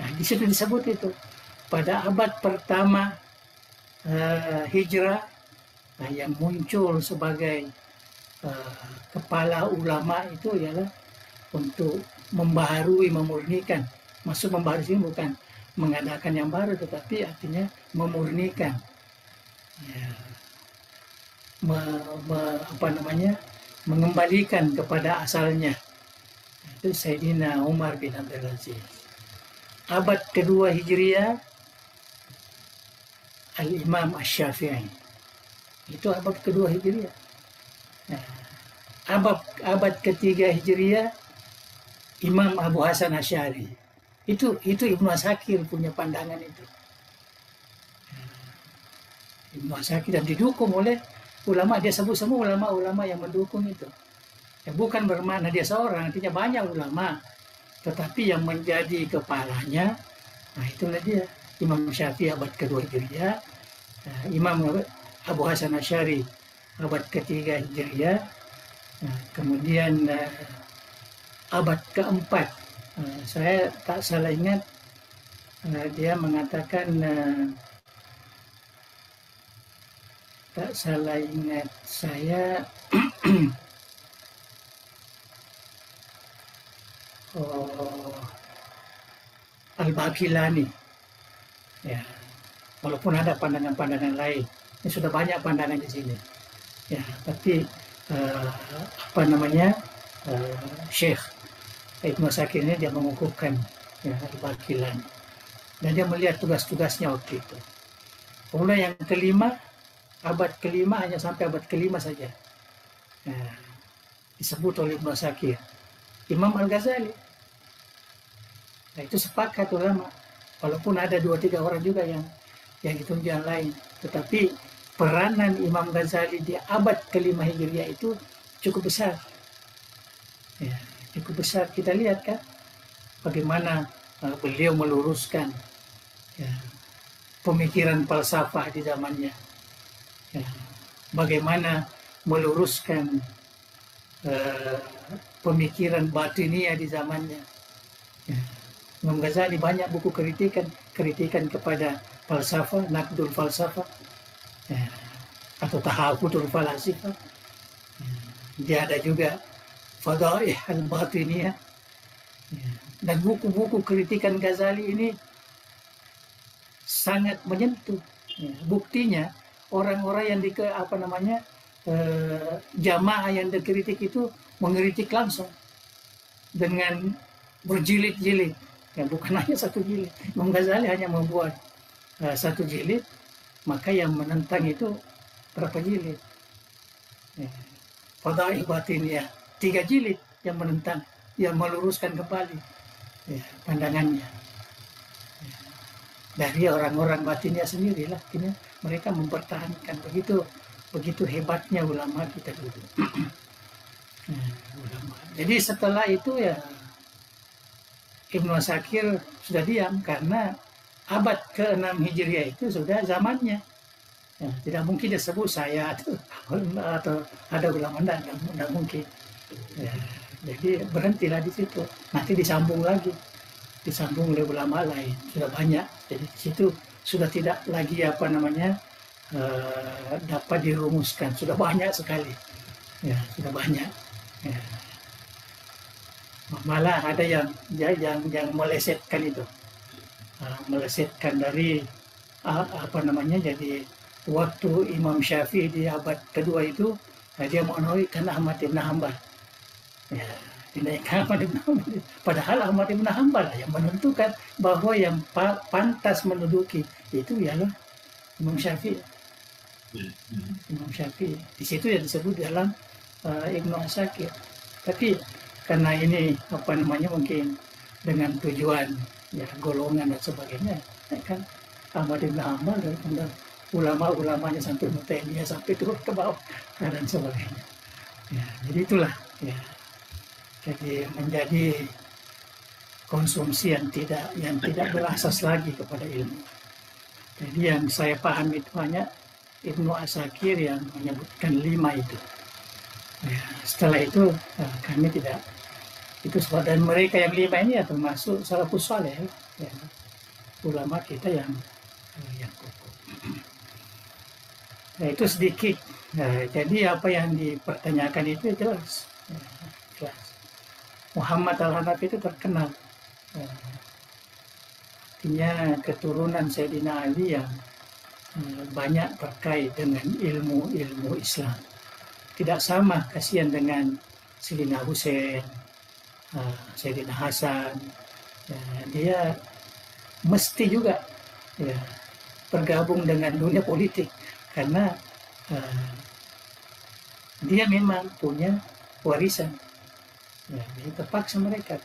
Nah, di situ disebut itu pada abad pertama Hijrah, yang muncul sebagai kepala ulama itu ialah untuk membaharui, memurnikan. Maksud membaharui ini bukan mengadakan yang baru, tetapi artinya memurnikan, ya, mengembalikan kepada asalnya. Itu Sayyidina Umar bin Abdul Aziz. Abad kedua Hijriah, Al-Imam Asy-Syafi'i. Itu abad kedua Hijriah. Nah, abad ketiga Hijriah, Imam Abu Hasan Asy'ari. Itu Ibnu Asakir punya pandangan itu. Ibnu Asakir, dan didukung oleh ulama. Dia sebut semua ulama-ulama yang mendukung itu. Ya, bukan bermakna dia seorang, artinya banyak ulama. Tetapi yang menjadi kepalanya, nah itulah dia. Imam Syafi'i abad kedua Hijriah, Imam Abu Hasan Asy'ari abad ketiga Hijriah, kemudian abad keempat, saya tak salah ingat, dia mengatakan, tak salah ingat saya, Al-Baqillani. Ya, walaupun ada pandangan-pandangan lain, ini sudah banyak pandangan di sini. Ya, tapi Syekh Ibnu Asakir ini dia mengukuhkan, ya, Al-Baqillani, dan dia melihat tugas-tugasnya waktu itu. Kemudian yang kelima, abad kelima, hanya sampai abad kelima saja, ya, disebut oleh Ibnu Asakir Imam Al-Ghazali. Nah, itu sepakat ulama. Walaupun ada 2-3 orang juga yang ditunjuk yang lain, tetapi peranan Imam Ghazali di abad kelima Hijriah itu cukup besar. Ya, cukup besar. Kita lihat kan bagaimana beliau meluruskan, ya, pemikiran falsafah di zamannya. Ya, bagaimana meluruskan pemikiran batiniyah di zamannya. Ya, Imam Ghazali banyak buku kritikan kepada falsafah, naqdul falsafah, ya, atau tahafudul falasifah. Ya, dia ada juga Fadaih al-Batiniyah. Ya, dan buku-buku kritikan Ghazali ini sangat menyentuh. Ya, buktinya orang-orang yang jamaah yang dikritik itu mengkritik langsung dengan berjilid-jilid. Ya, bukan hanya satu jilid. Imam Ghazali hanya membuat satu jilid, maka yang menentang itu berapa jilid? Ya. Fadail Batiniyah 3 jilid yang menentang, yang meluruskan kembali ya, pandangannya. Ya. Dari orang-orang Batiniyah sendirilah, akhirnya mereka mempertahankan begitu hebatnya ulama kita dulu. Ulama. Jadi setelah itu ya Ibnu Asakir sudah diam karena abad ke-6 Hijriah itu sudah zamannya. Ya, tidak mungkin disebut saya atau ada ulama, tidak mungkin. Ya, jadi berhentilah di situ. Nanti disambung lagi, disambung oleh ulama lain. Sudah banyak. Jadi di situ sudah tidak lagi dapat dirumuskan. Sudah banyak sekali. Ya, sudah banyak. Ya. Malah ada yang melesetkan itu, melesetkan dari jadi waktu Imam Syafi'i di abad kedua itu dia menaikkan Ahmad Ibn Hanbal. Ya, dinaikkan Ahmad Ibn Hanbal. Padahal Ahmad Ibn Hanbal yang menentukan bahwa yang pantas menduduki itu ialah Imam Syafi'i. Imam Syafi'i. Di situ yang disebut dalam Ibnu Asakir. Tapi karena ini mungkin dengan tujuan ya golongan dan sebagainya, ya kan Ahmad Ibn Hanbal dan ulama-ulamanya sampai Mu'tazilah sampai turun ke bawah dan sebagainya. Ya, jadi itulah ya. Jadi menjadi konsumsi yang tidak berasas lagi kepada ilmu. Jadi yang saya paham itu hanya Ibnu Asakir yang menyebutkan 5 itu. Ya, setelah itu kami tidak itu, dan mereka yang 5 ini ya termasuk salafus saleh ya, ulama kita yang kokoh. Nah, itu sedikit. Nah, jadi apa yang dipertanyakan itu jelas. Ya, jelas. Muhammad Al-Hanafi itu terkenal. Artinya keturunan Sayyidina Ali yang banyak terkait dengan ilmu Islam. Tidak sama kasihan dengan Sayyidina Husain, Sayyidina Hasan. Dia mesti juga ya, bergabung dengan dunia politik karena dia memang punya warisan. Ya, jadi terpaksa mereka.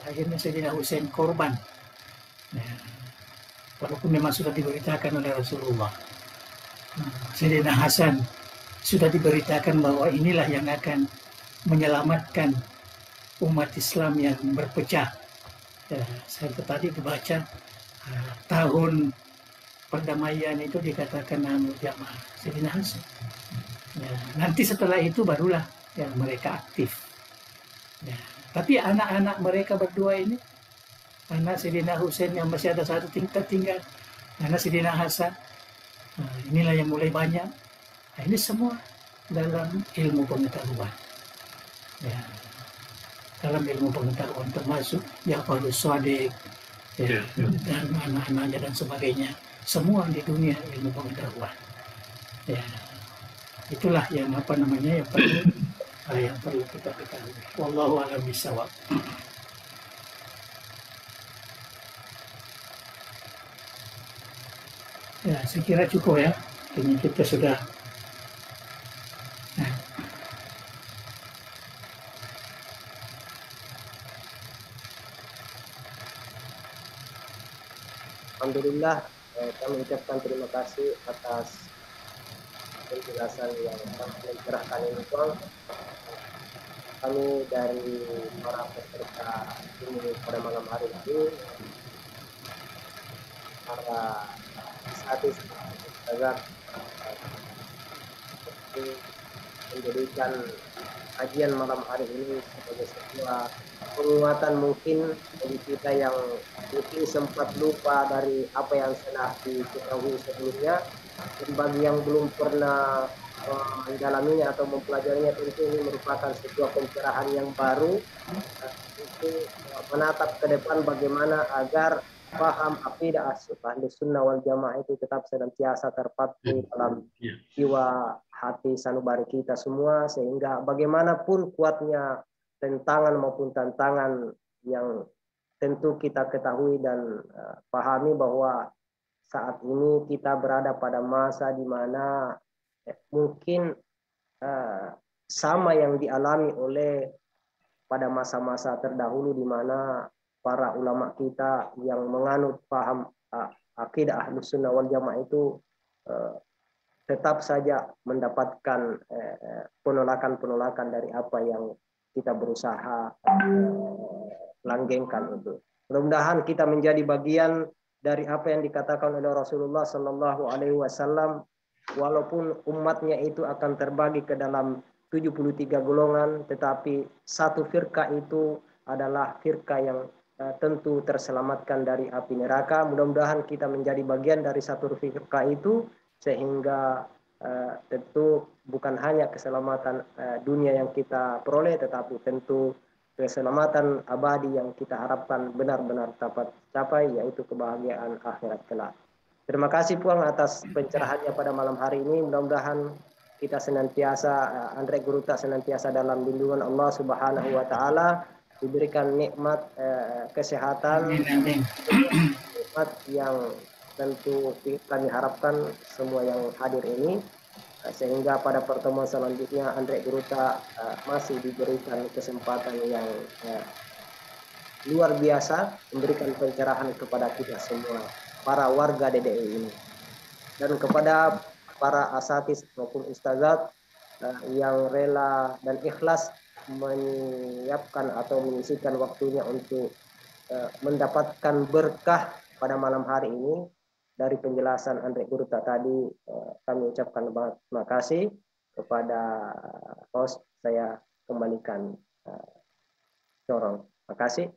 Akhirnya Sayyidina Husain korban. Ya, walaupun memang sudah diberitakan oleh Rasulullah. Sayyidina Hasan sudah diberitakan bahwa inilah yang akan menyelamatkan umat Islam yang berpecah. Ya, saya tadi dibaca tahun perdamaian itu dikatakan jamaah Sayyidina Hasan. Ya, nanti setelah itu barulah ya, mereka aktif. Ya, tapi anak-anak mereka berdua ini, anak Sayyidina Husain yang masih ada satu tingkat tinggal, anak Sayyidina Hasan, inilah yang mulai banyak. Nah, ini semua dalam ilmu pengetahuan. Ya, dalam ilmu pengetahuan termasuk Ja'far Shadiq ya, dan anak-anaknya dan sebagainya, semua di dunia ilmu pengetahuan. Ya, itulah yang yang perlu kita ketahui. Wallahu a'lam bishawab. Ya, saya kira cukup ya. Ini kita sudah. Nah. Alhamdulillah, kami ucapkan terima kasih atas penjelasan yang sangat mencerahkan ini, Bang. Kami dari para peserta ini pada malam hari ini, para artis agar menjadikan kajian malam hari ini sebagai sebuah penguatan mungkin bagi kita yang mungkin sempat lupa dari apa yang telah diketahui sebelumnya, dan bagi yang belum pernah mendalaminya atau mempelajarinya, tentu ini merupakan sebuah pencerahan yang baru untuk menatap ke depan bagaimana agar paham akidah ahli sunnah wal jamaah itu tetap senantiasa terpatri dalam jiwa hati sanubari kita semua, sehingga bagaimanapun kuatnya tentangan maupun tantangan yang tentu kita ketahui dan pahami bahwa saat ini kita berada pada masa di mana mungkin sama yang dialami oleh pada masa-masa terdahulu, di mana para ulama kita yang menganut paham akidah Ahlus Sunnah wal Jamaah itu tetap saja mendapatkan penolakan-penolakan dari apa yang kita berusaha langgengkan itu. Mudah-mudahan kita menjadi bagian dari apa yang dikatakan oleh Rasulullah Sallallahu Alaihi Wasallam, walaupun umatnya itu akan terbagi ke dalam 73 golongan, tetapi satu firqah itu adalah firqah yang tentu terselamatkan dari api neraka. Mudah-mudahan kita menjadi bagian dari satu firqah itu, sehingga tentu bukan hanya keselamatan dunia yang kita peroleh, tetapi tentu keselamatan abadi yang kita harapkan benar-benar dapat capai, yaitu kebahagiaan akhirat kelak. Terima kasih Puang atas pencerahannya pada malam hari ini. Mudah-mudahan kita senantiasa, Andre Guruta senantiasa dalam lindungan Allah Subhanahu wa Ta'ala, diberikan nikmat kesehatan, nikmat yang tentu kami harapkan semua yang hadir ini, sehingga pada pertemuan selanjutnya Andre Guruta masih diberikan kesempatan yang luar biasa, memberikan pencerahan kepada kita semua, para warga DDI ini, dan kepada para asatidz maupun ustazat yang rela dan ikhlas menyiapkan atau menyisihkan waktunya untuk mendapatkan berkah pada malam hari ini. Dari penjelasan Andre Guruta tadi, kami ucapkan terima kasih kepada host. Saya kembalikan corong. Terima kasih.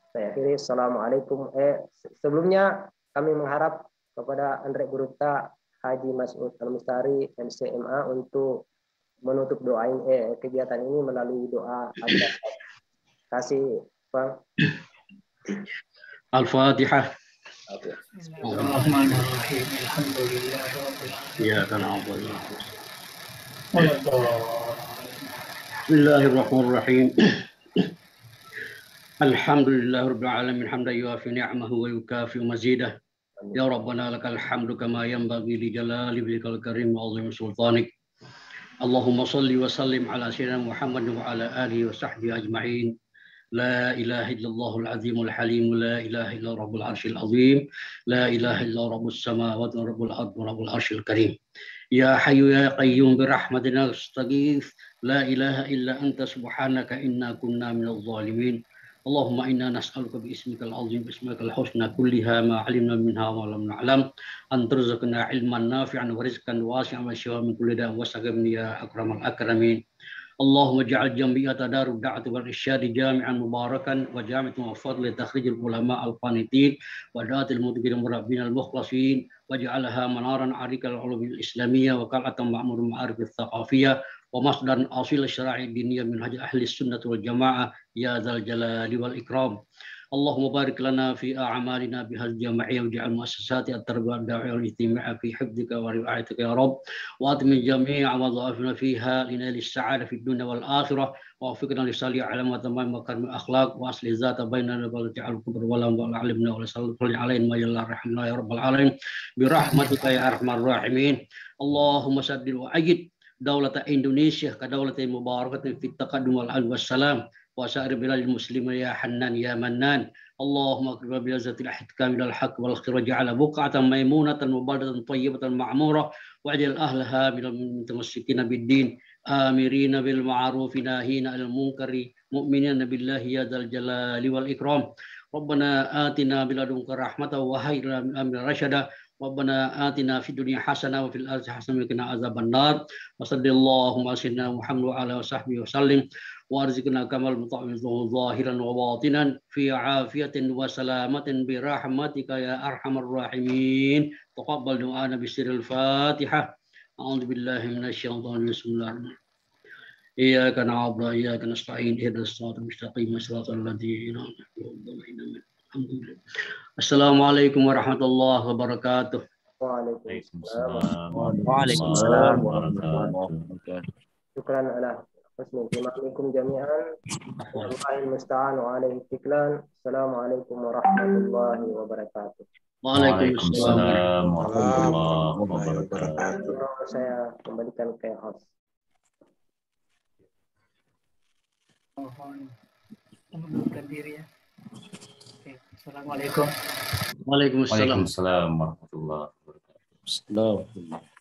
Saya akhiri. Assalamualaikum. Sebelumnya kami mengharap kepada Andre Guruta Haji Mas'ud Al-Mustari MCMA untuk menutup doain kegiatan ini melalui doa. Terima kasih, Bang. Al-Fatihah. Bismillahirrahmanirrahim. Alhamdulillahirabbil alamin. Bismillahirrahmanirrahim. Alhamdulillahirabbil alamin hamdan yuafi ni'amahu wa yukafi mazidah. Ya Rabbana lakal hamdu kama yanbaghi li jalali wajhikal karim wa 'azimi sultanik. Allahumma shalli wa sallim ala sayyidina Muhammad wa ala alihi wa sahbihi ajma'in. لا إله إلا الله العظيم الحليم لا إله إلا رب العرش العظيم لا إله إلا رب السماوات ورب الأرض ورب العرش الكريم يا حي يا قيوم برحمتنا نستغيث لا إله إلا أنت سبحانك إنا كنا من الظالمين اللهم إنا نسألك باسمك العظيم باسمك الحسنى كلها ما علمنا منها وما لم نعلم أن ترزقنا علما نافعا ورزقا واسعا وشفاء من كل داء وسقم يا أكرم الأكرمين اللهم اجعل جمعية دار الدعوة والإرشاد جامعا مباركا وجامعة موفقة لتخريج العلماء القانتين ودعاة المدبرين المربين المخلصين واجعلها منارا عريقا للعلوم الإسلامية وقلعة معمور المعارف الثقافية ومصدرا أصيل الشرائع الدينية من هدي أهل السنة والجماعة يا ذا الجلال والإكرام اللهم بارك لنا في أعمالنا بهذه الجمعية واجعل مؤسسات التربية والدعوة والاجتماع في حفظك ورعايتك يا رب وأتم جميع وظائفنا فيها لنيل السعادة في الدنيا والآخرة ووفقنا لصالح علم وتمام مكارم الأخلاق وأصلح ذات بيننا وجعل الكبر ولا علمنا ولا صل علينا ما يلا رحمنا يا رب العالمين برحمتك يا أرحم الراحمين اللهم سدد وأيد دولة إندونيسيا كدولة مباركة في التقدم والعلم والسلام وسائر بلاد المسلمين يا حنان يا منان اللهم اكرم بلذة الاحتكام الى الحق والخير وجعل بقعة ميمونة وبلدة طيبة معمورة واجعل اهلها من المتمسكين بالدين آمرين بالمعروف ناهين عن المنكر مؤمنين بالله يا ذا الجلال والإكرام ربنا آتنا بلدنك رحمة وهيئ لنا من أمرنا رشدا ربنا آتنا في الدنيا حسنة وفي الآخرة حسنة وقنا عذاب النار وصلى اللهم على سيدنا محمد وعلى آله وصحبه وسلم وارزقنا كمال مطعم ظاهرا وباطنا في عافية وسلامة برحمتك يا أرحم الراحمين تقبل دعانا بسر الفاتحة أعوذ بالله من الشيطان بسم الله الرحمن إياك نعبد وإياك نستعين اهدنا الصراط المستقيم صراط الذين أنعمت عليهم الحمد لله السلام عليكم ورحمة الله وبركاته Waalaikumsalam. Waalaikumsalam warahmatullahi wabarakatuh. Syukran ala husni imamikum jami'an. Wallahil musta'an wa alaihi tiklan. Assalamualaikum warahmatullahi wabarakatuh. Waalaikumsalam. warahmatullahi wabarakatuh. Saya kembalikan ke host. Mohon mengundurkan diri ya. Oke. Assalamualaikum. Waalaikumsalam. Waalaikumsalam warahmatullahi wabarakatuh.